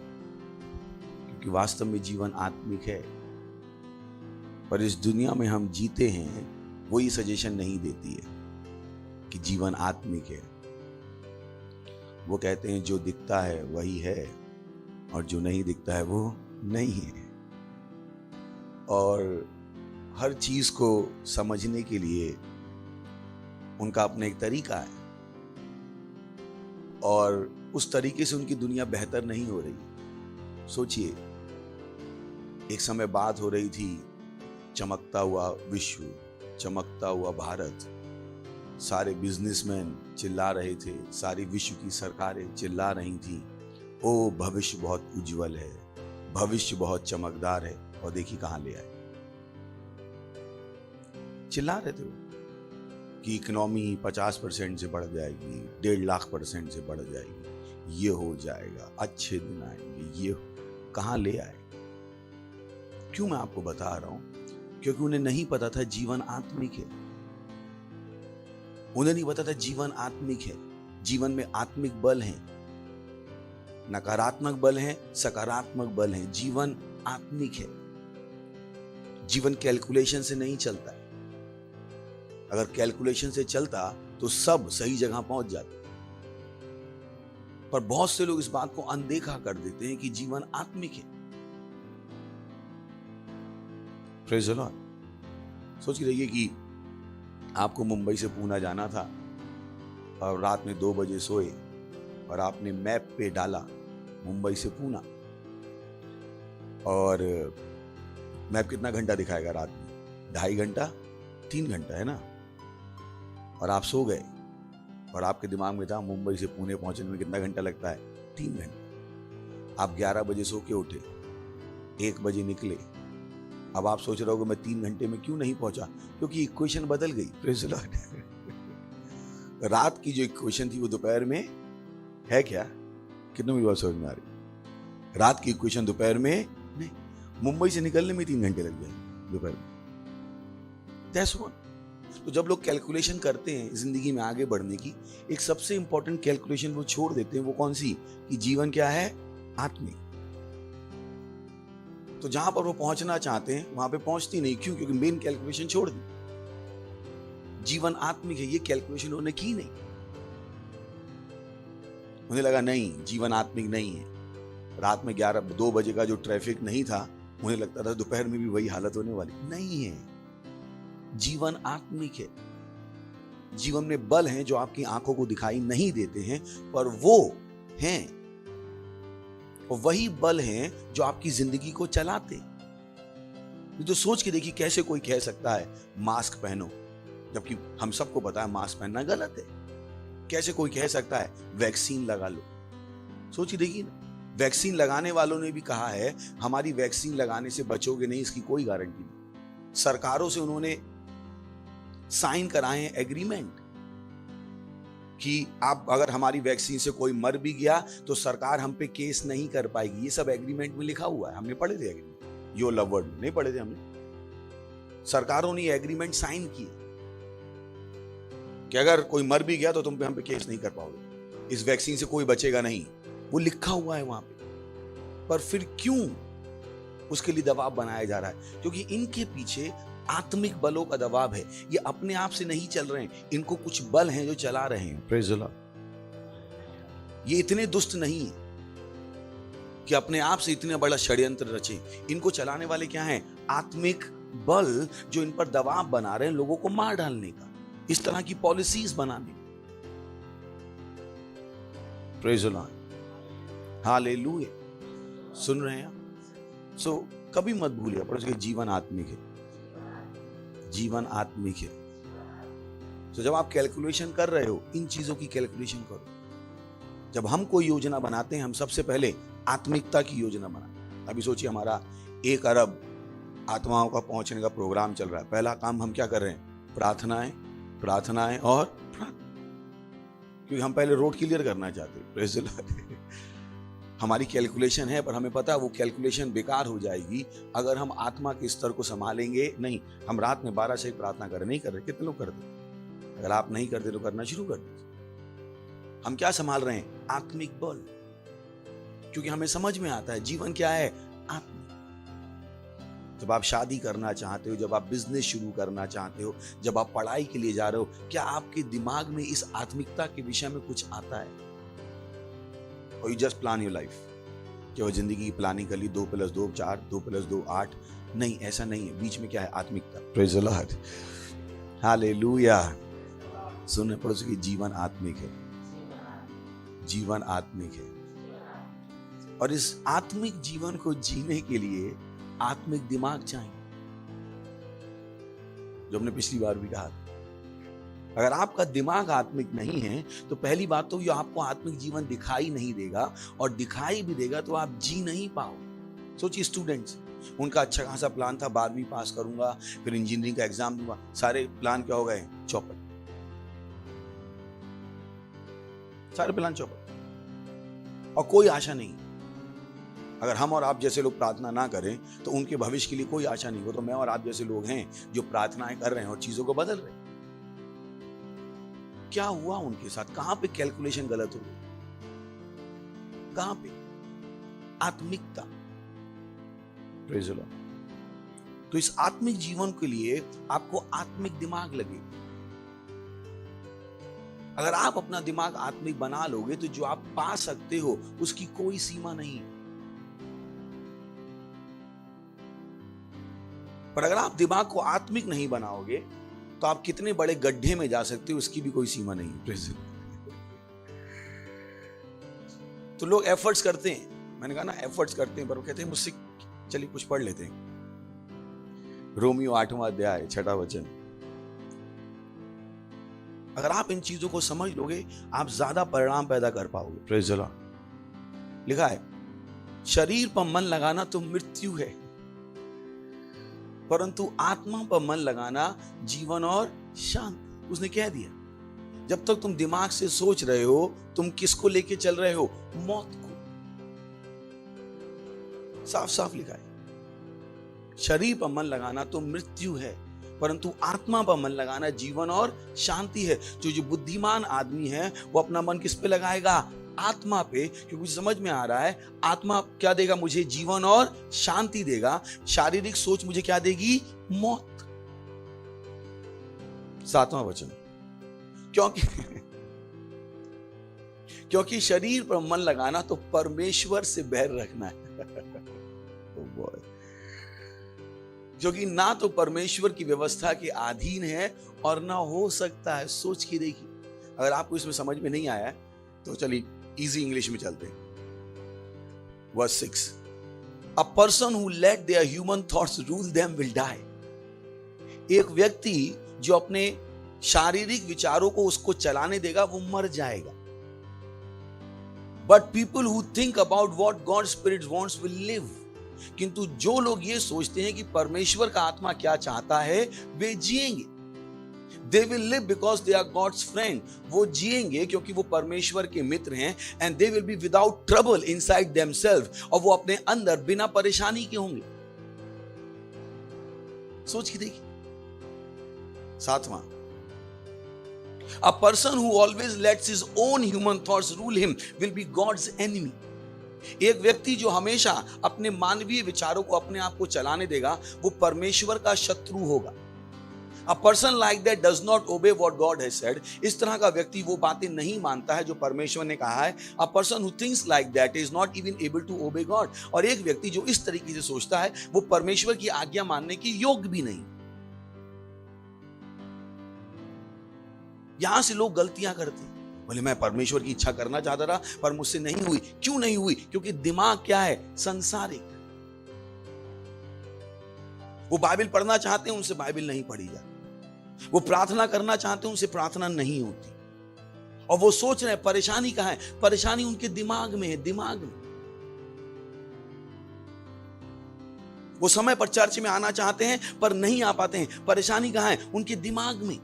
क्योंकि वास्तव में जीवन आत्मिक है। पर इस दुनिया में हम जीते हैं वो ये सजेशन नहीं देती है कि जीवन आत्मिक है। वो कहते हैं जो दिखता है वही है और जो नहीं दिखता है वो नहीं है। और हर चीज को समझने के लिए उनका अपना एक तरीका है और उस तरीके से उनकी दुनिया बेहतर नहीं हो रही। सोचिए, एक समय बात हो रही थी चमकता हुआ विश्व, चमकता हुआ भारत, सारे बिजनेसमैन चिल्ला रहे थे, सारी विश्व की सरकारें चिल्ला रही थी, ओ भविष्य बहुत उज्जवल है, भविष्य बहुत चमकदार है, और देखिए कहां ले आए। चिल्ला रहे थे वो कि इकोनॉमी 50% से बढ़ जाएगी, 1.5 लाख% से बढ़ जाएगी, ये हो जाएगा, अच्छे दिन आएंगे, ये कहां ले आए। क्यों मैं आपको बता रहा हूं? क्योंकि उन्हें नहीं पता था जीवन आत्मिक है। उन्हें नहीं पता था जीवन आत्मिक है। जीवन में आत्मिक बल है, नकारात्मक बल है, सकारात्मक बल है। जीवन आत्मिक है। जीवन कैलकुलेशन से नहीं चलता है। अगर कैलकुलेशन से चलता तो सब सही जगह पहुंच जाते, पर बहुत से लोग इस बात को अनदेखा कर देते हैं कि जीवन आत्मिक है। Praise the Lord. सोच के रहिए कि आपको मुंबई से पूना जाना था और रात में 2 बजे सोए और आपने मैप पे डाला मुंबई से पूना, और मैप कितना घंटा दिखाएगा रात में? 2.5 घंटा, 3 घंटा, है ना? और आप सो गए और आपके दिमाग में था मुंबई से पुणे पहुंचने में कितना घंटा लगता है? 3 घंटे। आप 11 बजे सो के उठे, 1 बजे निकले। अब आप सोच रहे हो कि मैं 3 घंटे में क्यों नहीं पहुंचा? क्योंकि इक्वेशन बदल गई। Praise the Lord. रात की जो इक्वेशन थी वो दोपहर में है क्या? कितने मेरी बात समझ में आ रही? रात की इक्वेशन दोपहर में नहीं। मुंबई से निकलने में 3 घंटे लग जाए दोपहर में। That's what. तो जब लोग कैलकुलेशन करते हैं जिंदगी में आगे बढ़ने की, एक सबसे इंपॉर्टेंट कैलकुलेशन वो छोड़ देते हैं। वो कौन सी? कि जीवन क्या है? आत्मिक। तो जहां पर वो पहुंचना चाहते हैं वहां पे पहुंचती नहीं। क्यों? क्योंकि मेन कैलकुलेशन छोड़ दी। जीवन आत्मिक है, ये कैलकुलेशन उन्होंने की नहीं। उन्हें लगा नहीं, जीवन आत्मिक नहीं है। रात में 2 बजे का जो ट्रैफिक नहीं था, उन्हें लगता था दोपहर में भी वही हालत होने वाली। नहीं है। जीवन आत्मिक है। जीवन में बल हैं जो आपकी आंखों को दिखाई नहीं देते हैं, पर वो हैं, और वही बल हैं जो आपकी जिंदगी को चलाते। तो सोच के देखिए, कैसे कोई कह सकता है मास्क पहनो, जबकि हम सबको पता है मास्क पहनना गलत है। कैसे कोई कह सकता है वैक्सीन लगा लो? सोच के देखिए ना, वैक्सीन लगाने वालों ने भी कहा है हमारी वैक्सीन लगाने से बचोगे नहीं, इसकी कोई गारंटी नहीं। सरकारों से उन्होंने साइन कराए हैं एग्रीमेंट कि आप अगर हमारी वैक्सीन से कोई मर भी गया तो सरकार हम पे केस नहीं कर पाएगी। ये सब एग्रीमेंट में लिखा हुआ है। हमने पढ़े थे एग्रीमेंट, यो लव वर्ड में नहीं पढ़े थे हमने। सरकारों ने एग्रीमेंट साइन किए कि अगर कोई मर भी गया तो तुम पे हम पे केस नहीं कर पाओगे, इस वैक्सीन से कोई बचेगा नहीं। वो लिखा हुआ है वहां पे। पर फिर क्यों उसके लिए दबाव बनाया जा रहा है? क्योंकि इनके पीछे आत्मिक बलों का दबाव है। ये अपने आप से नहीं चल रहे हैं, इनको कुछ बल हैं जो चला रहे हैं। Praise the Lord. ये इतने दुष्ट नहीं है कि अपने आप से इतने बड़ा षड्यंत्र रचे। इनको चलाने वाले क्या हैं? आत्मिक बल जो इन पर दबाव बना रहे हैं लोगों को मार डालने का, इस तरह की पॉलिसीज बनाने। Praise the Lord. हालेलुया। सुन रहे हैं आप? सो कभी मत भूलिए, पर जीवन आत्मिक है। जीवन आत्मिक है। तो जब आप कैलकुलेशन कर रहे हो, इन चीजों की कैलकुलेशन करो। जब हम कोई योजना बनाते हैं, हम सबसे पहले आत्मिकता की योजना बनाते हैं। अभी सोचिए, हमारा 1 अरब आत्माओं का पहुंचने का प्रोग्राम चल रहा है। पहला काम हम क्या कर रहे हैं? प्रार्थनाएं, प्रार्थनाएं और प्रार्थना। क्योंकि हम पहले रोड क्लियर करना चाहते हैं। Praise the Lord. हमारी कैलकुलेशन है, पर हमें पता है वो कैलकुलेशन बेकार हो जाएगी अगर हम आत्मा के स्तर को संभालेंगे नहीं। हम रात में 12 से प्रार्थना कर नहीं कर रहे। कितने लोग करते? अगर आप नहीं करते तो करना शुरू कर दीजिए। हम क्या संभाल रहे हैं? आत्मिक बल। क्योंकि हमें समझ में आता है जीवन क्या है? आत्मिक। जब आप शादी करना चाहते हो, जब आप बिजनेस शुरू करना चाहते हो, जब आप पढ़ाई के लिए जा रहे हो, क्या आपके दिमाग में इस आत्मिकता के विषय में कुछ आता है? और you just plan your life, कि वो जिंदगी की प्लानिंग कर ली, 2 + 2 4, 2 + 2 8। नहीं, ऐसा नहीं है। बीच में क्या है? आत्मिकता। Praise the Lord. हालेलुया। सुनने पड़ोसी की जीवन आत्मिक है। जीवन आत्मिक है। और इस आत्मिक जीवन को जीने के लिए आत्मिक दिमाग चाहिए, जो हमने पिछली बार भी कहा। अगर आपका दिमाग आत्मिक नहीं है तो पहली बात तो ये आपको आत्मिक जीवन दिखाई नहीं देगा, और दिखाई भी देगा तो आप जी नहीं पाओगे। सोचिए स्टूडेंट्स, उनका अच्छा खासा प्लान था, 12वीं पास करूंगा, फिर इंजीनियरिंग का एग्जाम दूंगा, सारे प्लान क्या हो गए? चौपट। सारे प्लान चौपट, और कोई आशा नहीं। अगर हम और आप जैसे लोग प्रार्थना ना करें तो उनके भविष्य के लिए कोई आशा नहीं। वो तो मैं और आप जैसे लोग हैं जो प्रार्थनाएं कर रहे हैं और चीजों को बदल रहे हैं। क्या हुआ उनके साथ? कहां पे कैलकुलेशन गलत हो गई? कहां पे? आत्मिकता। Praise the Lord. तो इस आत्मिक जीवन के लिए आपको आत्मिक दिमाग लगे। अगर आप अपना दिमाग आत्मिक बना लोगे तो जो आप पा सकते हो उसकी कोई सीमा नहीं है। पर अगर आप दिमाग को आत्मिक नहीं बनाओगे तो आप कितने बड़े गड्ढे में जा सकते हो उसकी भी कोई सीमा नहीं है। तो लोग एफर्ट्स करते हैं, मैंने कहा ना एफर्ट्स करते हैं, पर वो कहते हैं मुझसे चलिए कुछ पढ़ लेते हैं। रोमियो 8वां अध्याय 6वां वचन। अगर आप इन चीजों को समझ लोगे आप ज्यादा परिणाम पैदा कर पाओगे। Praise the Lord. लिखा है शरीर पर मन लगाना तो मृत्यु है, परंतु आत्मा पर मन लगाना जीवन और शांति। उसने कह दिया जब तक तुम दिमाग से सोच रहे हो तुम किसको लेके चल रहे हो? मौत को। साफ साफ लिखा है शरीर पर मन लगाना तो मृत्यु है, परंतु आत्मा पर मन लगाना जीवन और शांति है। जो बुद्धिमान आदमी है वो अपना मन किस पे लगाएगा? आत्मा पे, क्योंकि मुझे समझ में आ रहा है आत्मा क्या देगा मुझे? जीवन और शांति देगा। शारीरिक सोच मुझे क्या देगी? मौत। 7वां वचन। क्योंकि शरीर पर मन लगाना तो परमेश्वर से बैर रखना है। क्योंकि ना तो परमेश्वर की व्यवस्था के अधीन है और ना हो सकता है। सोच के देखिए। अगर आपको इसमें समझ में नहीं आया तो चलिए इजी इंग्लिश में चलते हैं। Verse 6। A person who let their human thoughts rule them will die. एक व्यक्ति जो अपने शारीरिक विचारों को उसको चलाने देगा वो मर जाएगा। But people who think about what God spirit wants will live. किंतु जो लोग ये सोचते हैं कि परमेश्वर का आत्मा क्या चाहता है वे जिएंगे। They will live because they are God's friend. वो जिएंगे क्योंकि वो परमेश्वर के मित्र हैं। And they will be without trouble inside themselves. और वो अपने अंदर बिना परेशानी के होंगे। सोच के देखिए। 7वां। A person who always lets his own human thoughts rule him will be God's enemy. एक व्यक्ति जो हमेशा अपने मानवीय विचारों को अपने आप को चलाने देगा वो परमेश्वर का शत्रु होगा। A person like that does not obey what God has said. इस तरह का व्यक्ति वो बातें नहीं मानता है जो परमेश्वर ने कहा है। A person who thinks like that is not even able to obey God. और एक व्यक्ति जो इस तरीके से सोचता है वो परमेश्वर की आज्ञा मानने के योग्य भी नहीं। यहां से लोग गलतियां करते हैं। बोले मैं परमेश्वर की इच्छा करना चाहता था पर मुझसे नहीं हुई। क्यों नहीं हुई? क्योंकि दिमाग क्या है? संसारिक। वो बाइबल पढ़ना चाहते हैं उनसे बाइबल नहीं पढ़ी जाती। वो प्रार्थना करना चाहते हैं उनसे प्रार्थना नहीं होती। और वो सोच रहे हैं परेशानी कहां है? परेशानी उनके दिमाग में है। दिमाग में वो समय पर चर्च में आना चाहते हैं पर नहीं आ पाते हैं। परेशानी कहां है? उनके दिमाग में।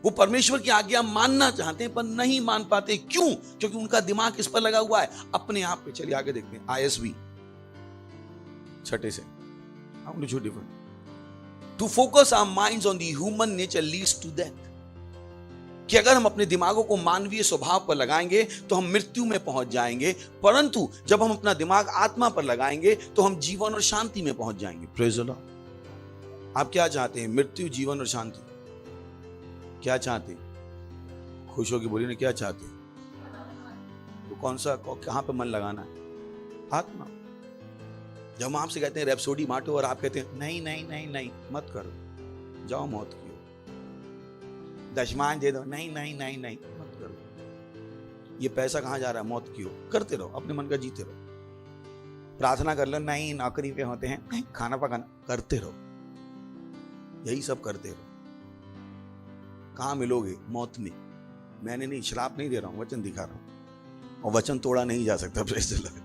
वो परमेश्वर की आज्ञा मानना चाहते हैं पर नहीं मान पाते। क्यों? क्योंकि उनका दिमाग किस पर लगा हुआ है? अपने आप पे। चलिए आगे देखते हैं। ISV 6 से। To focus our minds on the human nature leads to death. कि अगर हम अपने दिमागों को मानवीय स्वभाव पर लगाएंगे तो हम मृत्यु में पहुंच जाएंगे, परंतु जब हम अपना दिमाग आत्मा पर लगाएंगे तो हम जीवन और शांति में पहुंच जाएंगे। Praise the Lord. आप क्या चाहते हैं? मृत्यु, जीवन और शांति? क्या चाहते हैं? खुश होकर बोलिए ना, क्या चाहते हैं? तो कौन सा, कहां पे मन लगाना है? आत्मा। जब हम आपसे कहते हैं रैप्सोडी बांटो और आप कहते हैं नहीं नहीं नहीं नहीं मत करो, जाओ मौत की ओर, दशमान दे दो, नहीं नहीं नहीं नहीं मत करो, ये पैसा कहां जा रहा है? मौत की ओर। करते रहो, अपने मन का जीते रहो। प्रार्थना कर लो, नहीं नौकरी पे होते हैं, खाना पकाना, करते रहो। यही सब करते रहो। कहां मिलोगे? मौत में। मैंने नहीं, श्राप नहीं दे रहा हूं, वचन दिखा रहा हूं। और वचन तोड़ा नहीं जा सकता। Praise the Lord.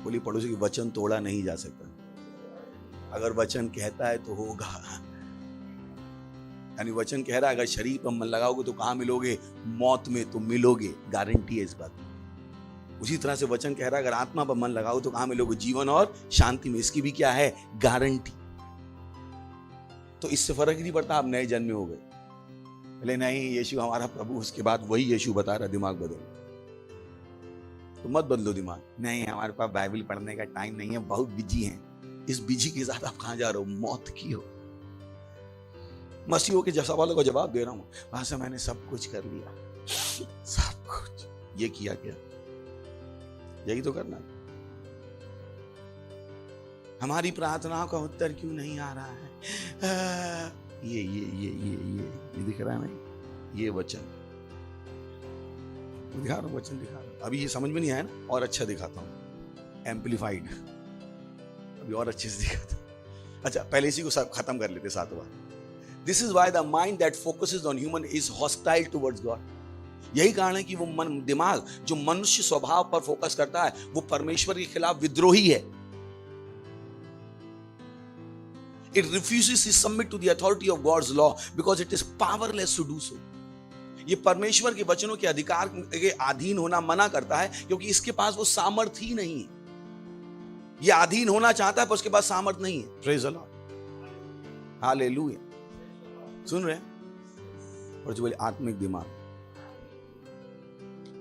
बोली पड़ोसी की, वचन तोड़ा नहीं जा सकता। अगर वचन कहता है तो होगा। यानी वचन कह रहा है अगर शरीर पर मन लगाओगे तो कहां मिलोगे? मौत में तो मिलोगे, गारंटी है इस बात की। उसी तरह से वचन कह रहा है अगर आत्मा पर मन लगाओ तो कहां मिलोगे? जीवन और शांति में। इसकी भी क्या है? गारंटी। तो इससे फर्क ही नहीं पड़ता आप नए जन्मे हो गए। बोले नहीं यीशु हमारा प्रभु, उसके बाद वही यीशु बता रहा दिमाग बदलो। तो मत बदलो दिमाग। नहीं हमारे पास बाइबल पढ़ने का टाइम नहीं है, बहुत बिजी हैं। इस बिजी के साथ आप कहां जा रहे हो? मौत की हो। मसीहों के सवालों का जवाब दे रहा हूं। वहां से मैंने सब कुछ कर लिया, सब कुछ। ये किया क्या? यही तो करना है। हमारी प्रार्थनाओं का उत्तर क्यों नहीं आ रहा है? ये दिख रहा है ना? ये वचन दिखा रहा हूं, वचन दिखा रहा हूं। अभी ये समझ में नहीं आया ना, और अच्छा दिखाता हूं, एम्पलीफाइड। अभी और अच्छे से दिखाता हूं। अच्छा पहले इसी को सब खत्म कर लेते, 7 बार। This is why the mind that focuses on human is hostile towards God. यही कारण है कि वो दिमाग जो मनुष्य स्वभाव पर फोकस करता है वो परमेश्वर के खिलाफ विद्रोही है। It refuses to submit to the authority of God's law because it is powerless to do so. ये परमेश्वर के वचनों के अधिकार के अधीन होना मना करता है क्योंकि इसके पास वो सामर्थ्य ही नहीं है। ये अधीन होना चाहता है पर उसके पास सामर्थ्य नहीं है। Praise the Lord. हालेलुया। सुन रहे हैं? और जो बोले आत्मिक दिमाग,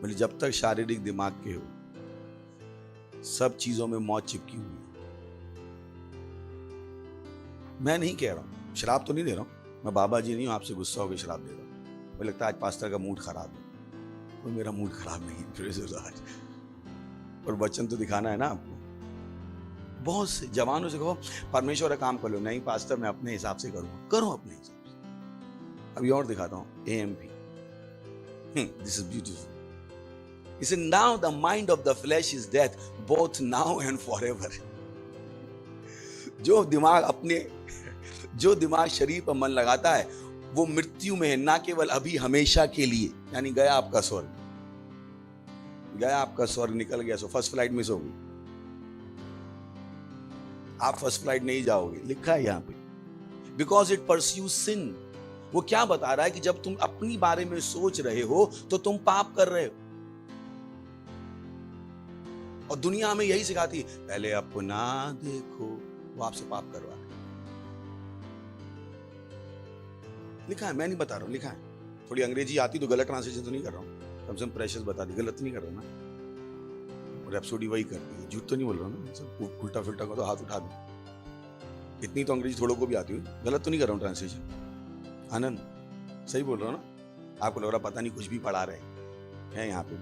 बोले जब तक शारीरिक दिमाग के हो सब चीजों में मौत चिपकी हुई है। मैं नहीं कह रहा हूं, शराब तो नहीं दे रहा हूं, मैं बाबा जी नहीं हूं आपसे गुस्सा होकर शराब दे रहा हूं। मुझे लगता है आज पास्टर का मूड खराब है। कोई मेरा मूड खराब नहीं है, प्रेज़ द लॉर्ड। और वचन तो दिखाना है ना आपको। बहुत से जवानों से कहो परमेश्वर का काम कर लो। नहीं पास्टर मैं अपने हिसाब से करूंगा। करो अपने हिसाब से। अभी और दिखाता हूं, AMP। This is beautiful. He said, now the mind of the flesh is death, both now and forever. जो दिमाग शरीर पर मन लगाता है वो मृत्यु में है, ना केवल अभी, हमेशा के लिए। यानी गया आपका स्वर्ग, गया आपका स्वर्ग, निकल गया। सो फर्स्ट फ्लाइट मिस होगी, आप फर्स्ट फ्लाइट नहीं जाओगे, लिखा है यहां पे। बिकॉज इट परस्यूज सिन। वो क्या बता रहा है कि जब तुम अपनी बारे में सोच रहे हो तो तुम पाप कर रहे हो। और दुनिया में यही सिखाती है, पहले अपना देखो, वो आपसे पाप करवा रहे। लिखा है, मैं नहीं बता रहा हूं, लिखा है। थोड़ी अंग्रेजी आती तो गलत ट्रांसलेशन तो नहीं कर रहा हूं, कम से कम प्रेशर्स बता दी, गलत नहीं कर रहा ना। और रैप्सोडी वही करती है, झूठ तो नहीं बोल रहा ना, सब उल्टा फिल्टा को तो हाथ उठा दो। इतनी तो अंग्रेजी थोड़ों को भी आती है, गलत तो नहीं कर रहा हूं ट्रांसलेशन। आनंद सही बोल रहा हूं ना? आपको लग रहा पता नहीं कुछ भी पढ़ा रहे हैं यहाँ पे।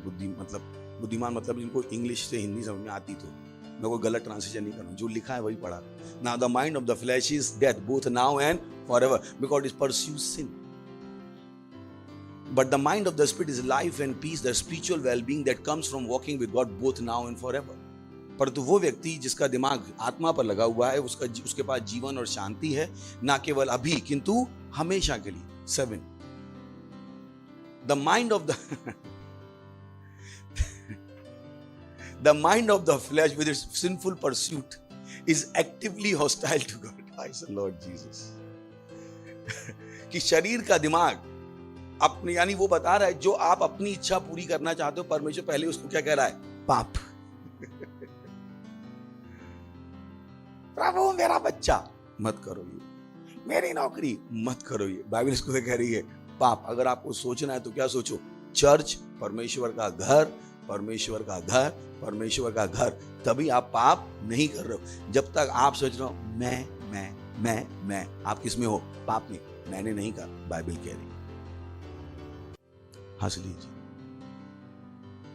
बुद्धिमान मतलब जिनको इंग्लिश से हिंदी समझ में आती, तो मैं कोई गलत ट्रांसलेशन नहीं कर रहा हूं, जो लिखा है वही पढ़ा। Now the mind of the flash is death, both now and forever, because it pursues sin. But the mind of the spirit is life and peace, the spiritual well-being that comes from walking with God both now and forever. परंतु वो व्यक्ति जिसका दिमाग आत्मा पर लगा हुआ है उसके पास जीवन और शांति है, ना केवल अभी किंतु हमेशा के लिए। 7. The mind of the flesh with its sinful pursuit is actively hostile to God. Praise the Lord Jesus. कि शरीर का दिमाग अपने, यानी वो बता रहा है जो आप अपनी इच्छा पूरी करना चाहते हो, परमेश्वर पहले उसको क्या कह रहा है? पाप। प्रभु मेरा बच्चा मत करो ये, मेरी नौकरी मत करो ये, बाइबल इसको कह रही है पाप। अगर आपको सोचना है तो क्या सोचो? चर्च, परमेश्वर का घर, परमेश्वर का घर, परमेश्वर का घर। तभी आप पाप नहीं कर रहे हो। जब तक आप सोच रहे हो मैं, आप किस में हो? पाप में। मैंने नहीं कहा, बाइबल कह रही। हंस लीजिए।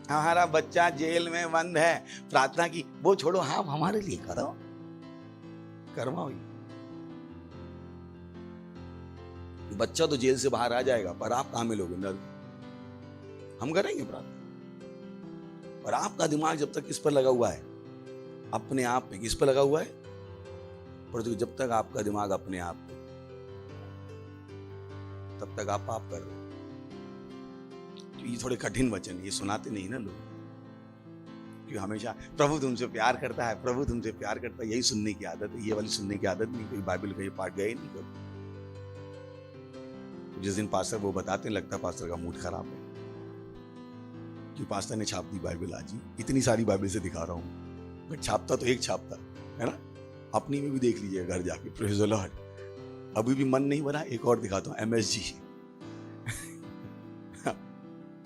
हमारा बच्चा जेल में बंद है, प्रार्थना की, वो छोड़ो, हाँ हमारे लिए करो, करवाओ। बच्चा तो जेल से बाहर आ जाएगा, पर आप कहां मिलोगे? नर्क। हम करेंगे प्रार्थना, और आपका दिमाग जब तक किस पर लगा हुआ है? अपने आप में। किस पर लगा हुआ है? परंतु जब तक आपका दिमाग अपने आप पे, तब तक आप पाप कर रहे हो। तो ये थोड़े कठिन वचन, ये सुनाते नहीं ना लोग, क्योंकि हमेशा प्रभु तुमसे प्यार करता है, प्रभु तुमसे प्यार करता है, यही सुनने की आदत है। ये वाली सुनने की आदत नहीं, कोई बाइबल का ये पाठ गए नहीं कभी। जिस दिन पास्टर वो बताते, लगता है पास्टर का मूड खराब है कि पास्टर ने छाप दी बाइबल आज ही। इतनी सारी बाइबल से दिखा रहा हूं, बट छापता तो एक छापता है ना। अपनी में भी देख लीजिए घर जाके, प्रेज़ द लॉर्ड। अभी भी मन नहीं भरा, एक और दिखाता हूं, MSG।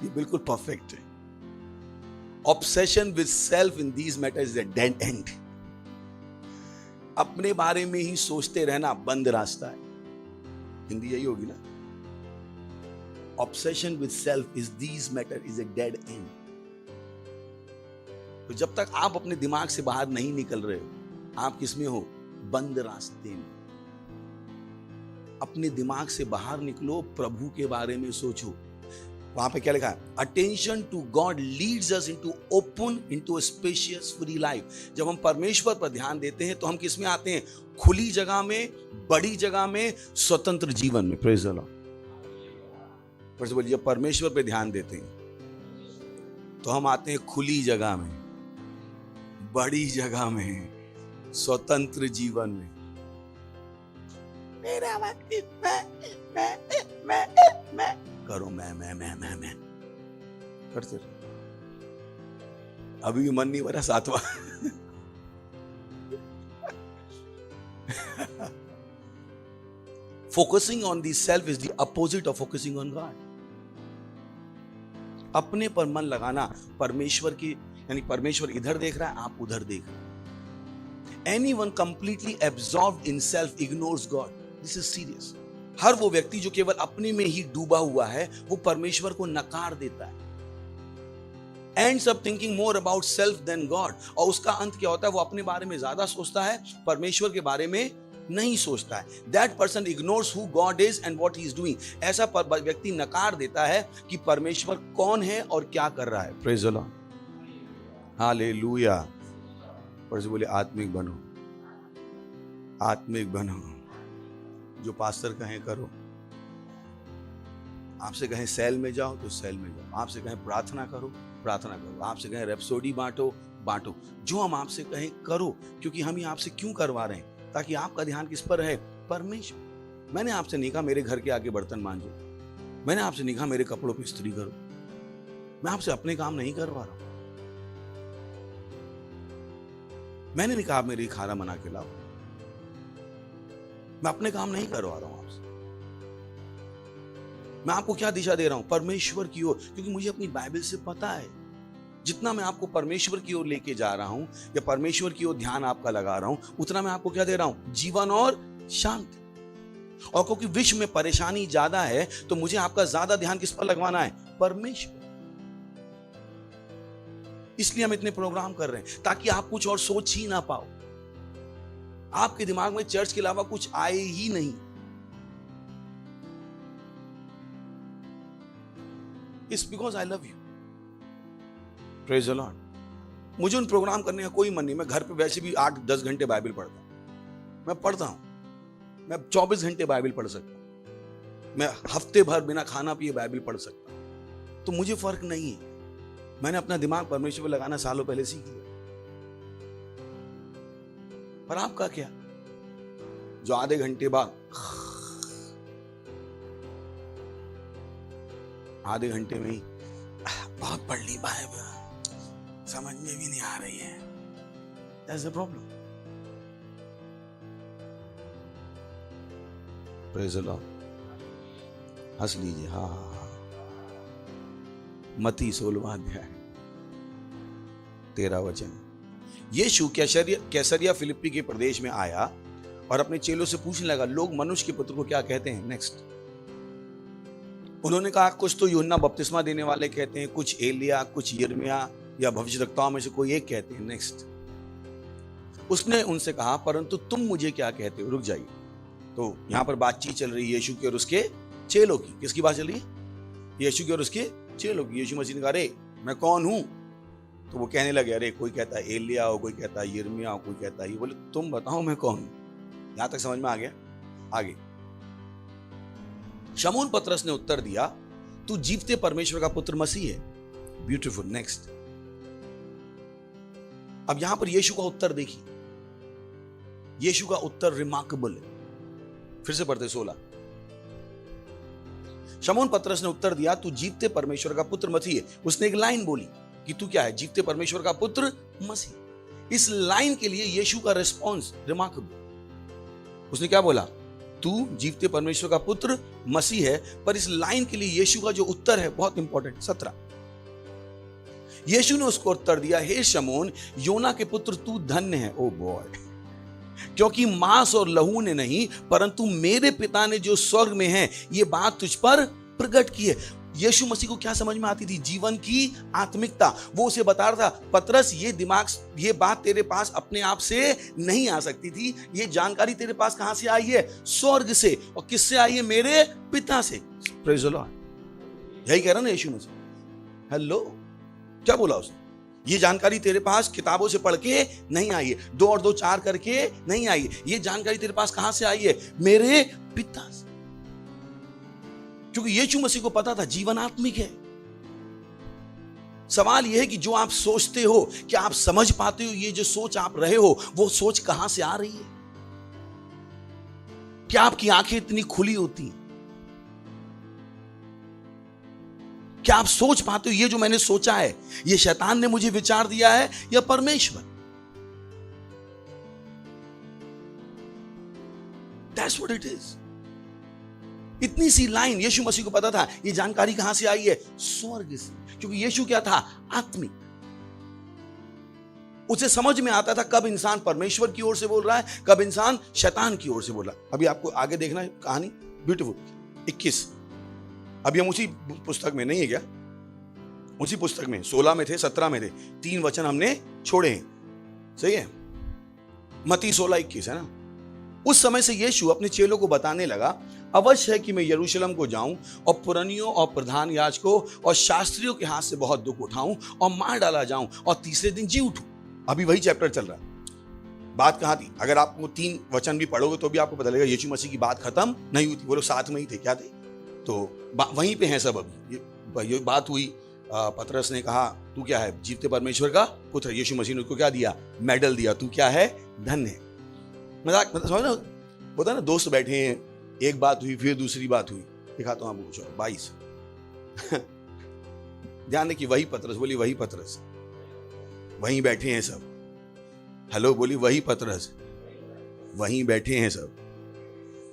ये बिल्कुल परफेक्ट है। Obsession with self in these matters is a dead and. अपने बारे में ही सोचते रहना बंद रास्ता है। हिंदी यही होगी ना। Obsession with self is these matter is a dead and. तो जब तक आप अपने दिमाग से बाहर नहीं निकल रहे हो, आप किसमें हो? बंद रास्ते में। अपने दिमाग से बाहर निकलो, प्रभु के बारे में सोचो। वहां पे क्या लिखा है? Attention to God leads us into open into a spacious free life. जब हम परमेश्वर पर ध्यान देते हैं तो हम किस में आते हैं? खुली जगह में, बड़ी जगह में, स्वतंत्र जीवन में। Praise the Lord. फिर बोलिए, जब परमेश्वर पे ध्यान देते हैं तो हम आते हैं खुली जगह में, बड़ी जगह में, स्वतंत्र जीवन में। मेरा मैं करो, मैं करते रहो। अभी भी मन नहीं भरा, सातवां। Focusing on the self is the opposite of focusing on God. अपने पर मन लगाना, परमेश्वर की, यानी परमेश्वर इधर देख रहा है, आप उधर देख रहे हैं। Anyone completely absorbed in self ignores God. This is serious. हर वो व्यक्ति जो केवल अपने में ही डूबा हुआ है, वो परमेश्वर को नकार देता है। Ends up thinking more about self than God। और उसका अंत क्या होता है? वो अपने बारे में ज्यादा सोचता है, परमेश्वर के बारे में नहीं सोचता है। That person ignores who God is and what he is doing। ऐसा व्यक्ति नकार देता है कि परमेश्वर कौन है और क्या कर रहा है। Praise the Lord। हालेलुया। पर बोले, आत्मिक बनो, आत्मिक बनो। जो पास्टर कहें करो। आपसे कहें सेल में जाओ तो सेल में जाओ। आपसे कहें प्रार्थना करो, प्रार्थना करो। आपसे कहें रेप्सोडी बांटो, बांटो। जो हम आपसे कहें करो, क्योंकि हम ये आपसे क्यों करवा रहे हैं? ताकि आपका ध्यान किस पर है? परमेश्वर। मैंने आपसे नहीं कहा मेरे घर के आगे बर्तन मांजो। मैंने आपसे नहीं कहा मेरे कपड़ों पर इस्त्री करो। मैं आपसे अपने काम नहीं करवा रहा हूं। मैंने नहीं कहा आप मेरे लिए खाना बना के लाओ। मैं अपने काम नहीं करवा रहा हूं आपसे। मैं आपको क्या दिशा दे रहा हूं? परमेश्वर की ओर। क्योंकि मुझे अपनी बाइबल से पता है, जितना मैं आपको परमेश्वर की ओर लेके जा रहा हूं या परमेश्वर की ओर ध्यान आपका लगा रहा हूं, उतना मैं आपको क्या दे रहा हूं? जीवन और शांति। और क्योंकि विश्व में परेशानी ज्यादा है, तो मुझे आपका ज्यादा ध्यान किस पर लगवाना है? परमेश्वर। इसलिए हम इतने प्रोग्राम कर रहे हैं, ताकि आप कुछ और सोच ही ना पाओ। आपके दिमाग में चर्च के अलावा कुछ आए ही नहीं। It's because I love you। Praise the Lord। मुझे उन प्रोग्राम करने का कोई मन नहीं। मैं घर पे वैसे भी 8-10 घंटे बाइबल पढ़ता हूं। मैं पढ़ता हूं। मैं 24 घंटे बाइबल पढ़ सकता हूं। मैं हफ्ते भर बिना खाना पिए बाइबल पढ़ सकता हूं। तो मुझे फर्क नहीं है। मैंने अपना दिमाग परमेश्वर पर लगाना सालों पहले सीख लिया। पर आपका क्या? जो आधे घंटे बाद, आधे घंटे में ही बहुत पढ़ ली बाइबल, समझ में भी नहीं आ रही है। That's the problem। Praise the Lord। हंस लीजिए। हाँ हाँ हाँ। मत्ती 16वां अध्याय 13 वचन। यीशु कैसरिया फिलिप्पी के प्रदेश में आया और अपने चेलों से पूछने लगा, लोग मनुष्य के पुत्र को क्या कहते हैं? नेक्स्ट। उन्होंने कहा, कुछ तो यूहन्ना बपतिस्मा देने वाले कहते हैं, कुछ एलिया, कुछ यिर्मयाह या भविष्यद्वक्ताओं में से कोई एक कहते हैं। नेक्स्ट। उसने उनसे कहा, परंतु तुम मुझे क्या कहते हो? रुक जाइए। तो यहां पर बातचीत चल रही है यीशु की और उसके चेलों की। किसकी बात चल रही है? यीशु की और उसके चेलों की। यीशु मसीह ने कहा, अरे मैं कौन हूं? तो वो कहने लगे, अरे कोई कहता है एलिया हो, कोई कहता है यिर्मयाह हो, कोई कहता है ये। बोले, तुम बताओ मैं कौन हूं? यहां तक समझ में आ गया? आगे शमून पतरस ने उत्तर दिया, तू जीवते परमेश्वर का पुत्र मसीह है। ब्यूटीफुल। नेक्स्ट, अब यहां पर यीशु का उत्तर देखिए। यीशु का उत्तर रिमार्केबल है। फिर से पढ़ते 16। शमून पतरस ने उत्तर दिया, तू जीवते परमेश्वर का पुत्र मसीह है। उसने एक लाइन बोली कि तू क्या है? जीवते परमेश्वर का पुत्र मसीह। इस लाइन के लिए यीशु का रिस्पॉन्स रिमार्केबल। उसने क्या बोला? तू जीवते परमेश्वर का पुत्र मसीह है। पर इस लाइन के लिए यीशु का जो उत्तर है बहुत इंपॉर्टेंट। 17, यीशु ने उसको उत्तर दिया, हे शमून, योना के पुत्र, तू धन्य है। ओ बॉय, क्योंकि मांस और लहू ने नहीं परंतु मेरे पिता ने जो स्वर्ग में है ये बात तुझ पर प्रकट की है। यीशु मसीह को क्या समझ में आती थी? जीवन की आत्मिकता। वो उसे बता रहा था, पतरस, ये बात तेरे पास अपने आप से नहीं आ सकती थी। ये जानकारी तेरे पास कहां से आई है? स्वर्ग से। और किससे आई है? मेरे पिता से। Praise the Lord. यही कह रहा ना यीशु मसीह। हेलो, क्या बोला उसने? ये जानकारी तेरे पास किताबों से पढ़ के नहीं आई है, 2 और 2 4 करके नहीं आई है। ये जानकारी तेरे पास कहां से आई है? मेरे पिता से। क्योंकि यीशु मसीह को पता था जीवन आत्मिक है। सवाल यह है कि जो आप सोचते हो, क्या आप समझ पाते हो ये जो सोच आप रहे हो वो सोच कहां से आ रही है? क्या आपकी आंखें इतनी खुली होती हैं? क्या आप सोच पाते हो ये जो मैंने सोचा है ये शैतान ने मुझे विचार दिया है या परमेश्वर? That's what it is. इतनी सी लाइन यीशु मसीह को पता था। ये जानकारी कहां से आई है? स्वर्ग से। क्योंकि यीशु क्या था? आत्मिक। उसे समझ में आता था कब इंसान परमेश्वर की ओर से बोल रहा है, कब इंसान शैतान की ओर से बोल रहा है। अभी आपको आगे देखना है कहानी। ब्यूटीफुल। 21। अभी हम उसी पुस्तक में नहीं है क्या? उसी पुस्तक में 16 में थे, 17 में थे। 3 वचन हमने छोड़े हैं। सही है? मत्ती 16:21 है ना? उस समय से यीशु अपने चेलों को बताने लगा, अवश्य है कि मैं यरूशलेम को जाऊं और पुरनियों और प्रधान याजकों और शास्त्रियों के हाथ से बहुत दुख उठाऊं और मार डाला जाऊं और तीसरे दिन जी उठूं। अभी वही चैप्टर चल रहा है। बात कहां थी? अगर आपको 3 वचन भी पढ़ोगे तो भी आपको पता लगेगा यीशु मसीह की बात खत्म नहीं हुई थी। वो लोग साथ में ही थे। क्या थे? तो वहीं पे हैं सब। अभी ये बात हुई। पतरस ने कहा, तू क्या है? जीवते परमेश्वर का पुत्र। यीशु मसीह ने उसको क्या दिया? मेडल दिया। तू क्या है? धन्य है। मजाक मतलब समझ ना? होता है ना, दोस्त बैठे हैं, एक बात हुई, फिर दूसरी बात हुई। दिखाता हूं आपको कुछ और। 22 ध्यान देखिए, वही पतरस। बोली वही पतरस। वहीं बैठे हैं सब। हेलो, बोली वही पतरस। वहीं बैठे हैं सब।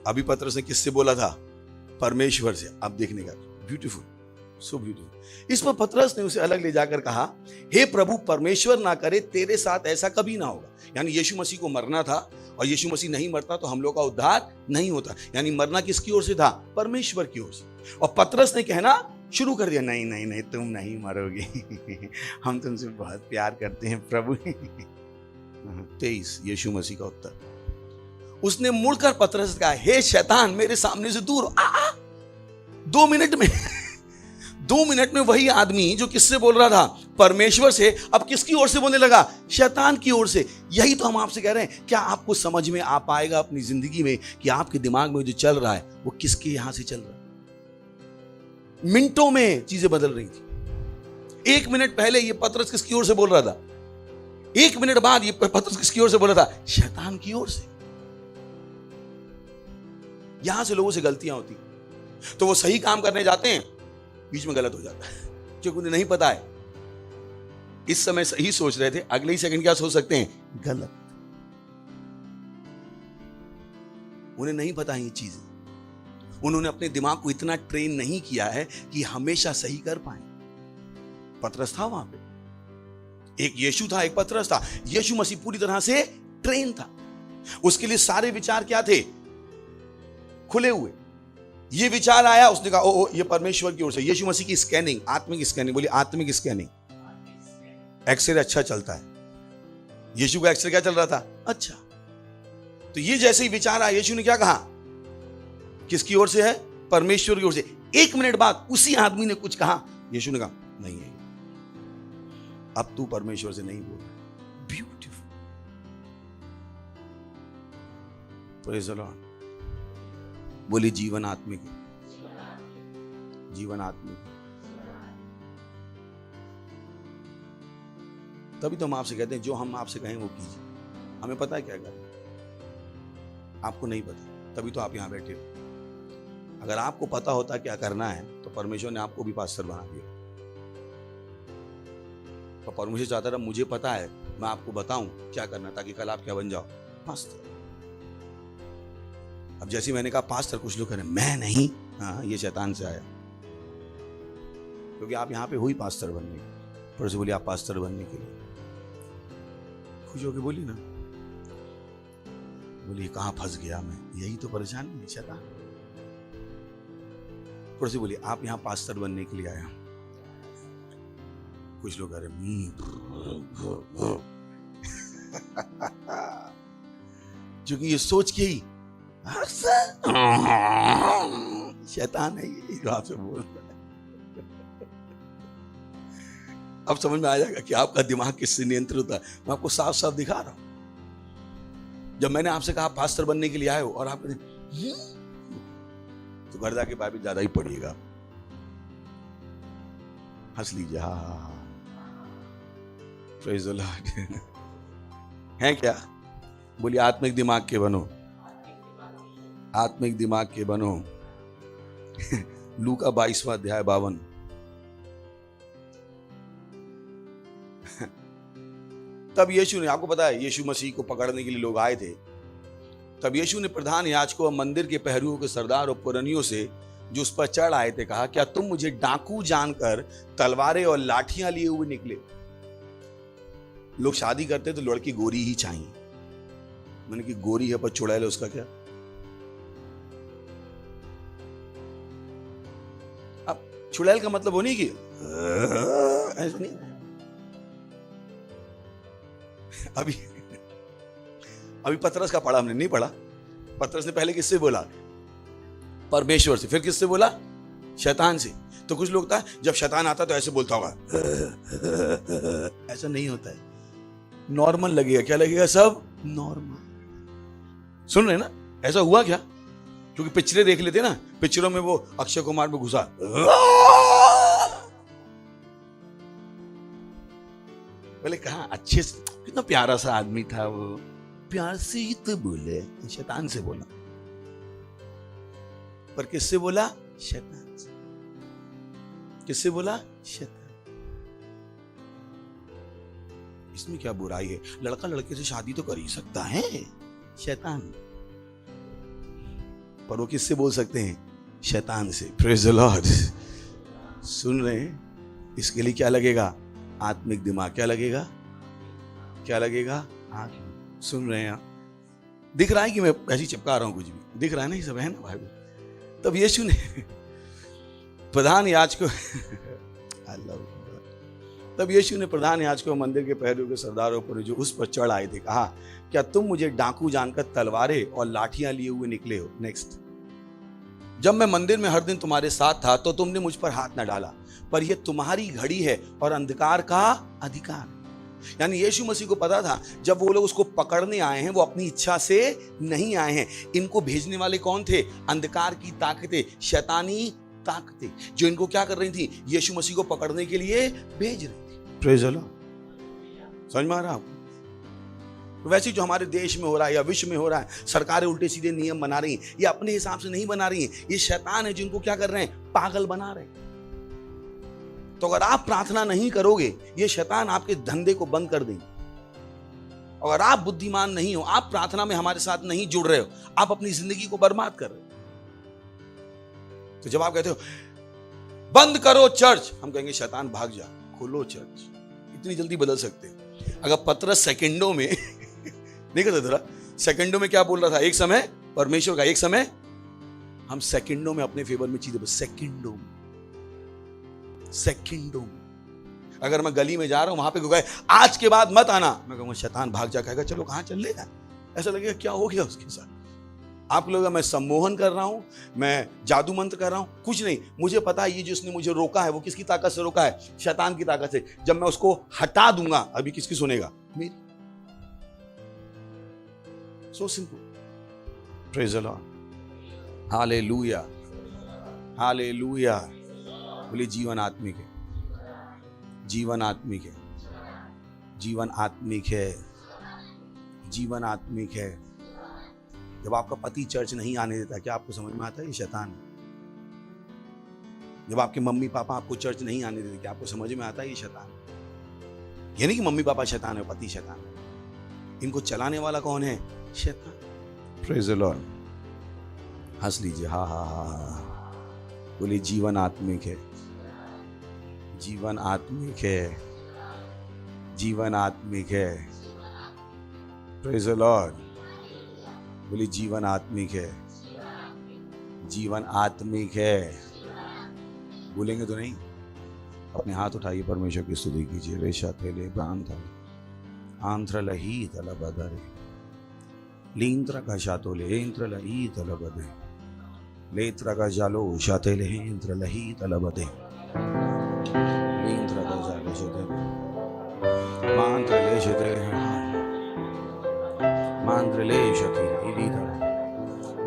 अभी पतरस ने किससे बोला था? परमेश्वर से। अब देखने का। Beautiful, so beautiful. इस पर पतरस ने उसे अलग ले जाकर कहा, हे प्रभु, परमेश्वर ना करे तेरे साथ ऐसा कभी ना होगा। यानी यीशु मसीह को मरना था और यीशु मसीह नहीं मरता तो हम लोग का उद्धार नहीं होता। यानी मरना किसकी ओर से था? परमेश्वर की ओर से। और पतरस ने कहना शुरू कर दिया, नहीं नहीं नहीं, तुम नहीं मरोगे हम तुमसे बहुत प्यार करते हैं प्रभु 23 यीशु मसीह का उत्तर। उसने मुड़कर पतरस से कहा, हे शैतान, मेरे सामने से दूर हो। 2 मिनट में 2 मिनट में वही आदमी जो किससे बोल रहा था? परमेश्वर से, अब किसकी ओर से बोलने लगा? शैतान की ओर से। यही तो हम आपसे कह रहे हैं। क्या आपको समझ में आ पाएगा अपनी जिंदगी में कि आपके दिमाग में जो चल रहा है वो किसके यहां से चल रहा है? मिनटों में चीजें बदल रही थी। 1 मिनट पहले ये पतरस किसकी ओर से बोल रहा था? 1 मिनट बाद ये पतरस किसकी ओर से बोल रहा था? शैतान की ओर से। यहां से लोगों से गलतियां होती, तो वो सही काम करने जाते हैं, बीच में गलत हो जाता है, क्योंकि उन्हें नहीं पता है। इस समय सही सोच रहे थे, अगले ही सेकंड क्या सोच सकते हैं? गलत। उन्हें नहीं पता है ये चीजें। उन्होंने अपने दिमाग को इतना ट्रेन नहीं किया है कि हमेशा सही कर पाए। पतरस था वहां पे, एक यीशु था, एक पतरस था। यीशु मसीह पूरी तरह से ट्रेन था। उसके लिए सारे विचार क्या थे? खुले हुए। ये विचार आया, उसने कहा ओ ये परमेश्वर की ओर से। यीशु मसीह की स्कैनिंग, आत्मिक स्कैनिंग। बोलिए आत्मिक स्कैनिंग। एक्सरे अच्छा चलता है। यीशु का एक्सरे क्या चल रहा था? अच्छा। तो ये जैसे ही विचार आया, यीशु ने क्या कहा? किसकी ओर से है? परमेश्वर की ओर से। 1 मिनट बाद उसी आदमी ने कुछ कहा। यीशु ने कहा नहीं है, अब तू परमेश्वर से नहीं बोल। ब्यूटीफुल। Praise the Lord. बोली जीवन आत्मिक है, जीवन आत्मिक। तभी तो हम आपसे कहते हैं जो हम आपसे कहें वो कीजिए। हमें पता है क्या करना, आपको नहीं पता, तभी तो आप यहां बैठे हो। अगर आपको पता होता क्या करना है तो परमेश्वर ने आपको भी पास्टर बना दिया। तो परमेश्वर चाहता था मुझे पता है, मैं आपको बताऊं क्या करना, ताकि कल आप क्या बन जाओ, पास्टर। अब जैसे मैंने कहा पास्टर, कुछ लोग कह रहे हैं मैं नहीं, हाँ ये शैतान से आया, क्योंकि आप यहाँ पे हुई पास्टर बनने के। थोड़े से बोलिए आप पास्टर बनने के लिए खुश होके बोली ना, बोलिए कहाँ फंस गया मैं, यही तो परेशानी है शैतान। थोड़े से बोलिए आप यहाँ पास्टर बनने के लिए आया। कुछ लोग कह रहे क्योंकि ये सोच के ही शैतान है ये जो आपसे बोल रहा है। अब समझ में आ जाएगा कि आपका दिमाग किससे नियंत्रित होता है। मैं आपको साफ साफ दिखा रहा हूं। जब मैंने आपसे कहा पास्टर बनने के लिए आए हो और आप तो घर जाके बाइबल ज्यादा ही पढ़िएगा, हंस लीजिए, हाँ प्रेज़ द लॉर्ड। है क्या? बोलिए आत्मिक दिमाग के बनो, आत्मिक दिमाग के बनो। लूका 22वां अध्याय 52। तब यीशु ने, आपको पता है यीशु मसीह को पकड़ने के लिए लोग आए थे, तब यीशु ने प्रधान याजकों और मंदिर के पहरुओं के सरदार और पुरनियों से जो उस पर चढ़ आए थे कहा, क्या तुम मुझे डाकू जानकर तलवारें और लाठियां लिए हुए निकले? लोग शादी करते तो लड़की गोरी ही चाहिए। मैंने कि गोरी है पर चुड़ैल है, उसका क्या? अब चुड़ैल का मतलब वो नहीं कि ऐसा नहीं। अभी पतरस का पढ़ा हमने, नहीं पढ़ा? पतरस ने पहले किससे बोला? परमेश्वर से। फिर किससे बोला? शैतान से। तो कुछ लोग था जब शैतान आता तो ऐसे बोलता होगा, ऐसा नहीं होता है, नॉर्मल लगेगा। क्या लगेगा? सब नॉर्मल। सुन रहे ना? ऐसा हुआ क्या? क्योंकि पिक्चरें देख लेते ना, पिक्चरों में वो अक्षय कुमार में घुसा, बोले कहा अच्छे से, कितना प्यारा सा आदमी था वो, प्यार से ही तो बोले। शैतान से बोला, पर किससे बोला? शैतान से। किससे बोला? शैतान। इसमें क्या बुराई है? लड़का लड़के से शादी तो कर ही सकता है, शैतान। पर वो किससे बोल सकते हैं? शैतान से। Praise the Lord. सुन रहे हैं? इसके लिए क्या लगेगा? आत्मिक दिमाग। क्या लगेगा? क्या लगेगा? आत्मिक। सुन रहे हैं आप? दिख रहा है कि मैं ऐसी चिपका रहा हूं कुछ भी? दिख रहा है ना? ये सब है ना भाई? तब यीशु ने प्रधान याजकों तब यीशु ने प्रधान याजकों मंदिर के पहरुओं के सरदारों पर जो उस पर चढ़ आए थे कहा, क्या तुम मुझे डाकू जानकर तलवारें और लाठियां लिए हुए निकले हो? नेक्स्ट। जब मैं मंदिर में हर दिन तुम्हारे साथ था तो तुमने मुझ पर हाथ न डाला, पर यह तुम्हारी घड़ी है और अंधकार का अधिकार। यानी यीशु मसीह को पता था जब वो लोग उसको पकड़ने आए हैं वो अपनी इच्छा से नहीं आए हैं। इनको भेजने वाले कौन थे? अंधकार की ताकतें, शैतानी ताकतें, जो इनको क्या कर रही थी? यीशु मसीह को पकड़ने के लिए भेज रही थी। Praise the Lord. समझ में आ रहा है आपको? वैसे जो हमारे देश में हो रहा है या विश्व में हो रहा है, सरकारें उल्टे सीधे नियम बना रही हैं, ये अपने हिसाब से नहीं बना रही हैं, ये शैतान है जिनको क्या कर रहे हैं? पागल बना रहे हैं। तो अगर आप प्रार्थना नहीं करोगे, ये शैतान आपके धंधे को बंद कर देंगे। अगर आप बुद्धिमान नहीं हो, आप प्रार्थना में हमारे साथ नहीं जुड़ रहे हो, आप अपनी जिंदगी को बर्बाद कर रहे हो। तो जब आप कहते हो बंद करो चर्च, हम कहेंगे शैतान भाग जा, खोलो चर्च। इतनी जल्दी बदल सकते हैं। अगर पतरस सेकंडों में देखो तो जरा, सेकंडों में क्या बोल रहा था? एक समय परमेश्वर का, एक समय हम सेकंडों में अपने फेवर में चीजें, सेकंडों में, सेकंडों में। अगर मैं गली में जा रहा हूं, वहां पे कोई कहे आज के बाद मत आना, मैं कहूंगा शैतान भाग जा। कहेगा चलो कहां चल लेगा? ऐसा लगेगा क्या हो गया उसके साथ? आप लोग, मैं सम्मोहन कर रहा हूं, मैं जादू मंत्र कर रहा हूं, कुछ नहीं। मुझे पता है ये जिसने मुझे रोका है वो किसकी ताकत से रोका है? शैतान की ताकत से। जब मैं उसको हटा दूंगा, अभी किसकी सुनेगा? मेरी। So simple. Praise the Lord, hallelujah, hallelujah. बोलिए जीवन आत्मिक है, जीवन आत्मिक है, जीवन आत्मिक है, जीवन आत्मिक है। जब आपका पति चर्च नहीं आने देता, क्या आपको समझ में आता है ये शैतान है? जब आपके मम्मी पापा आपको चर्च नहीं आने देते, क्या आपको समझ में आता है ये शैतान है? ये नहीं कि मम्मी पापा शैतान है, पति शैतान है। इनको चलाने वाला कौन है? शैतान। Praise the Lord. हंस लीजिए, हा हा हा। बोलिए जीवन आत्मिक है, जीवन आत्मिक है, जीवन आत्मिक है। Praise the Lord. बोलिए जीवन आत्मिक है, जीवन आत्मिक है। बोलेंगे तो नहीं? अपने हाथ उठाइए, परमेश्वर की स्तुति कीजिए। रेशा थेले ब्रांथ आंध्र लही तलबदरे लींत्र का शातोले इंद्र लही तलबदे लेत्र का जालो शातेले इंद्र लही तलबदे लींत्र का जालो शाते मांत्र ले शाते मांत्र ले शाते इधर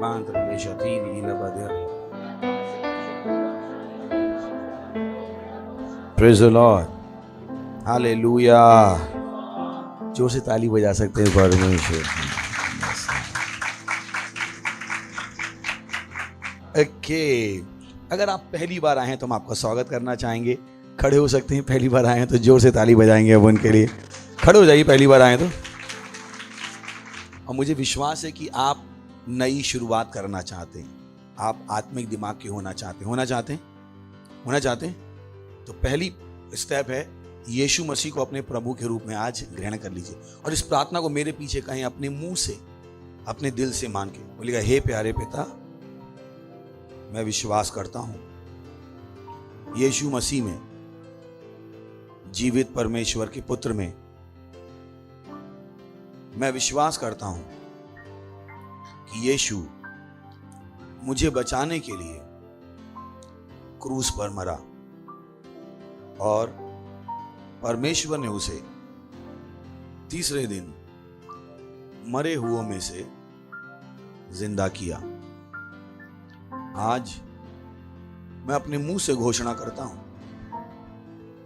मांत्र ले शाते इलबदे। Praise the Lord, hallelujah. जोर से ताली बजा सकते हैं परमेश्वर। ओके, अगर आप पहली बार आए हैं तो हम आपका स्वागत करना चाहेंगे। खड़े हो सकते हैं, पहली बार आए हैं तो जोर से ताली बजाएंगे अब उनके लिए। खड़े हो जाइए पहली बार आए तो। और मुझे विश्वास है कि आप नई शुरुआत करना चाहते हैं, आप आत्मिक दिमाग के होना चाहते हैं। तो पहली स्टेप है यीशु मसीह को अपने प्रभु के रूप में आज ग्रहण कर लीजिए। और इस प्रार्थना को मेरे पीछे कहें, अपने मुंह से, अपने दिल से मान के बोलिएगा, हे प्यारे पिता, मैं विश्वास करता हूं यीशु मसीह में, जीवित परमेश्वर के पुत्र में। मैं विश्वास करता हूं कि यीशु मुझे बचाने के लिए क्रूस पर मरा और परमेश्वर ने उसे तीसरे दिन मरे हुओं में से जिंदा किया। आज मैं अपने मुंह से घोषणा करता हूं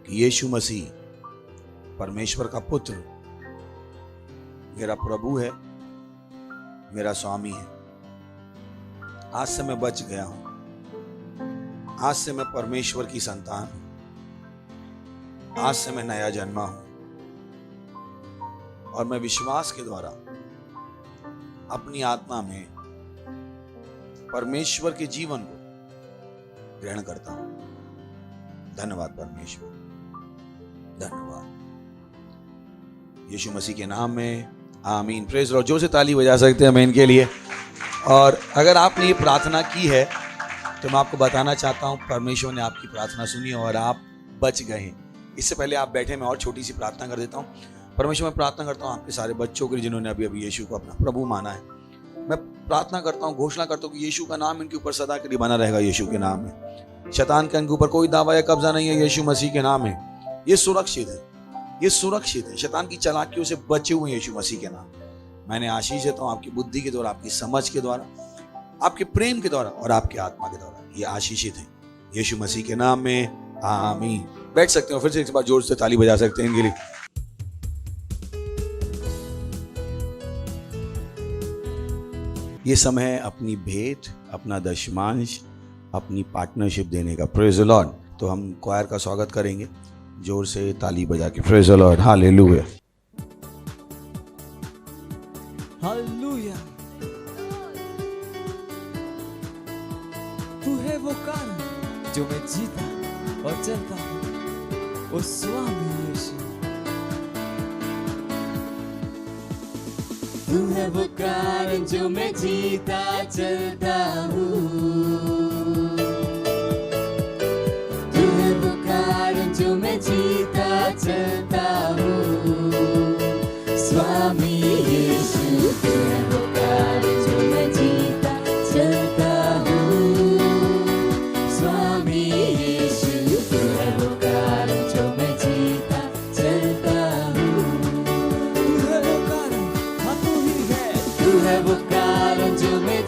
कि यीशु मसीह परमेश्वर का पुत्र मेरा प्रभु है, मेरा स्वामी है। आज से मैं बच गया हूं, आज से मैं परमेश्वर की संतान हूं, आज से मैं नया जन्मा हूं। और मैं विश्वास के द्वारा अपनी आत्मा में परमेश्वर के जीवन को ग्रहण करता हूं। धन्यवाद परमेश्वर, धन्यवाद यीशु मसीह के नाम में, आमीन। Praise Lord. जोर से ताली बजा सकते हैं मैं इनके लिए। और अगर आपने ये प्रार्थना की है तो मैं आपको बताना चाहता हूं, परमेश्वर ने आपकी प्रार्थना सुनी और आप बच गए हैं। इससे पहले आप बैठे, मैं और छोटी सी प्रार्थना कर देता हूँ। परमेश्वर, मैं प्रार्थना करता हूँ आपके सारे बच्चों के लिए जिन्होंने अभी अभी यीशु को अपना प्रभु माना है। मैं प्रार्थना करता हूँ, घोषणा करता हूँ कि यीशु का नाम इनके ऊपर सदा के लिए बना रहेगा। यीशु के नाम में शैतान का इनके ऊपर कोई दावा या कब्जा नहीं है। यीशु मसीह के नाम है, ये सुरक्षित है, ये सुरक्षित है। शैतान की चालाकियों से बचे हुए यीशु मसीह के नाम। मैंने आशीष देता हूँ आपकी बुद्धि के द्वारा, आपकी समझ के द्वारा, आपके प्रेम के द्वारा और आपके आत्मा के द्वारा। ये आशीषित है यीशु मसीह के नाम में, आमीन। बैठ सकते हो, फिर से एक बार जोर से ताली बजा सकते हैं इनके लिए। ये समय है अपनी भेंट, अपना दशमांश, अपनी पार्टनरशिप देने का। Praise the Lord. तो हम क्वायर का स्वागत करेंगे जोर से ताली बजा के। Praise the Lord, hallelujah, hallelujah. तू है वो कारण जो मैं जीता और चलता हूँ, ओ स्वामी यीशु। तू है वो कारण जो मैं जीता चलता हूँ, तू है वो कारण जो मैं जीता चलता हूँ, स्वामी यीशु। तू है वो कारण जो मैं जीता चलता हूँ, स्वामी यीशु। तू है वो कारण जो मैं जीता चलता हूँ, तू है वो कारण, हाँ तू ही है। तू है वो कारण जो मैं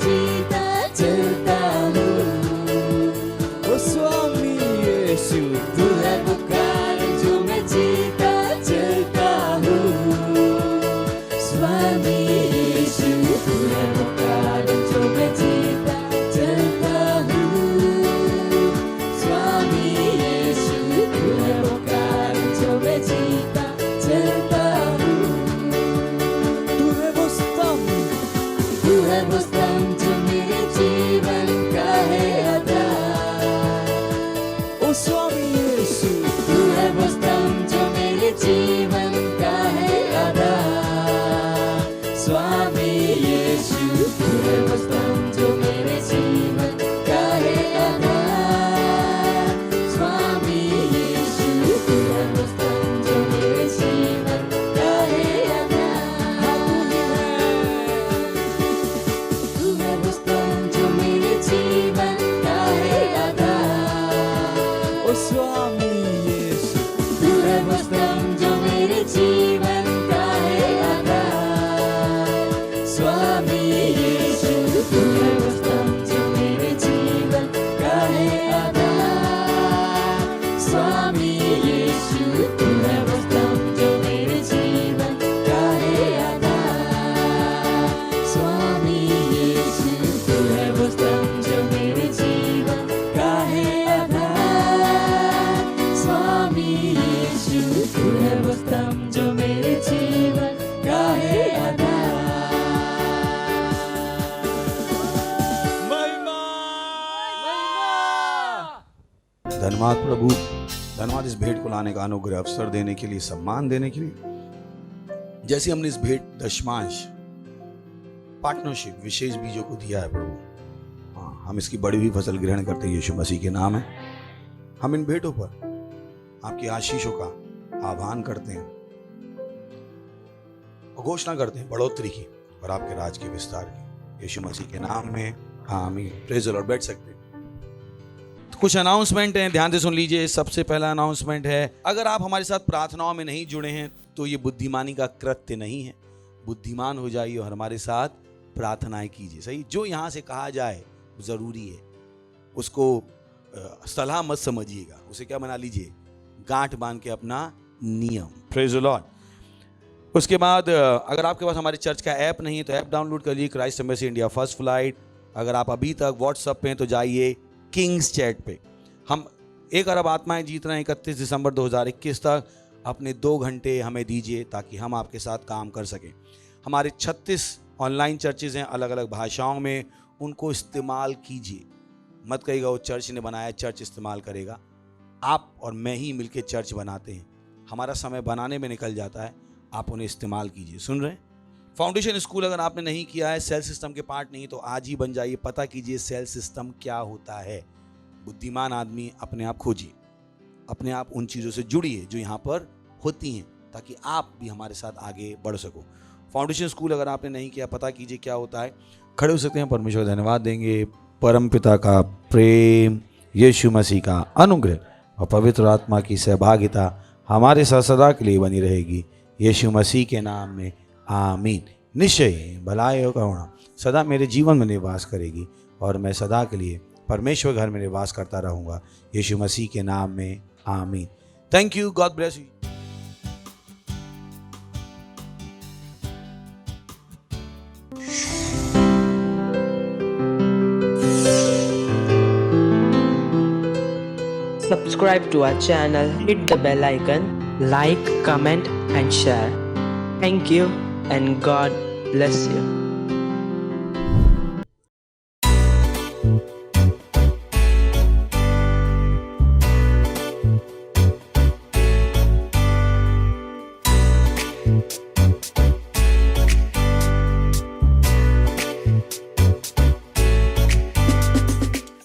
यीशु तू है वो कारण जो मैं जीता चलता हूँ। स्वामी यीशु तू है वो कारण जो मैं जीता चलता हूँ। स्वामी यीशु तू है वो कारण जो मैं जीता चलता हूँ। तू है वो स्तंभ, तू है वो स्तंभ जो मेरे जीवन का है आधार। ओ स्वामी यीशु तू है वो स्तंभ जो मेरे जीवन का है आधार। स्वामी यीशु तू है वो स्तंभ जो मेरे जीवन का है आधार। स्वामी यीशु तू है वो स्तंभ जो मेरे जीवन का है आधार। तू है वो स्तंभ जो मेरे जीवन का है आधार। ओ स्वामी यीशु तू है वो स्तंभ जो मेरे जीवन का है आधार। स्वामी यीशु तू है वो स्तंभ जो मेरे जीवन का है आधार। स्वामी यीशु तू है वो स्तंभ जो मेरे जीवन का है आधार। स्वामी यीशु तू है वो स्तंभ जो मेरे जीवन का है आधार। स्वामी यीशु तू है वो स्तंभ जो मेरे जीवन का है आधार। धन्यवाद प्रभु, धन्यवाद इस भेंट को लाने का अनुग्रह, अवसर देने के लिए, सम्मान देने के लिए। जैसे हमने इस भेंट दशमांश पार्टनरशिप विशेष बीजों को दिया है प्रभु, हाँ, हम इसकी बड़ी हुई फसल ग्रहण करते हैं यीशु मसीह के नाम है। हम इन भेंटों पर आपकी आशीषों का आह्वान करते हैं और घोषणा करते हैं बढ़ोतरी की और आपके राज के विस्तार की, यीशु मसीह के नाम में आमीन। Praise the Lord. बैठ सकते हैं। तो कुछ अनाउंसमेंट हैं, ध्यान से सुन लीजिए। सबसे पहला अनाउंसमेंट है, अगर आप हमारे साथ प्रार्थनाओं में नहीं जुड़े हैं तो ये बुद्धिमानी का कृत्य नहीं है। बुद्धिमान हो जाइए और हमारे साथ प्रार्थनाएं कीजिए। सही, जो यहाँ से कहा जाए जरूरी है, उसको सलाह मत समझिएगा, उसे क्या बना लीजिए, गांठ बांध के अपना नियम। Praise the Lord. उसके बाद अगर आपके पास हमारे चर्च का ऐप नहीं है तो ऐप डाउनलोड कर लीजिए, Christ embassy India first flight. अगर आप अभी तक व्हाट्सएप पे हैं तो जाइए किंग्स चैट पे। हम 1 अरब आत्माएं जीत रहे हैं 31 दिसंबर 2021 तक। अपने 2 घंटे हमें दीजिए ताकि हम आपके साथ काम कर सकें। हमारे 36 ऑनलाइन चर्चेज हैं अलग अलग भाषाओं में, उनको इस्तेमाल कीजिए। मत कहिएगा वो चर्च ने बनाया, चर्च इस्तेमाल करेगा। आप और मैं ही मिलके चर्च बनाते हैं, हमारा समय बनाने में निकल जाता है, आप उन्हें इस्तेमाल कीजिए। सुन रहे हैं? फाउंडेशन स्कूल अगर आपने नहीं किया है, सेल सिस्टम के पार्ट नहीं तो आज ही बन जाइए, पता कीजिए सेल सिस्टम क्या होता है। बुद्धिमान आदमी अपने आप खोजिए, अपने आप उन चीज़ों से जुड़िए जो यहाँ पर होती हैं ताकि आप भी हमारे साथ आगे बढ़ सको। फाउंडेशन स्कूल अगर आपने नहीं किया, पता कीजिए क्या होता है। खड़े हो सकते हैं, परमेश्वर धन्यवाद देंगे। परम पिता का प्रेम, यीशु मसीह का अनुग्रह और पवित्र आत्मा की सहभागिता हमारे साथ सदा के लिए बनी रहेगी, यीशु मसीह के नाम में आमीन। निश्चय भलाई और करुणा सदा मेरे जीवन में निवास करेगी और मैं सदा के लिए परमेश्वर घर में निवास करता रहूँगा, यीशु मसीह के नाम में आमीन। Thank you, God bless you. Subscribe to our channel, hit the bell icon, like, comment and share. Thank you and God bless you.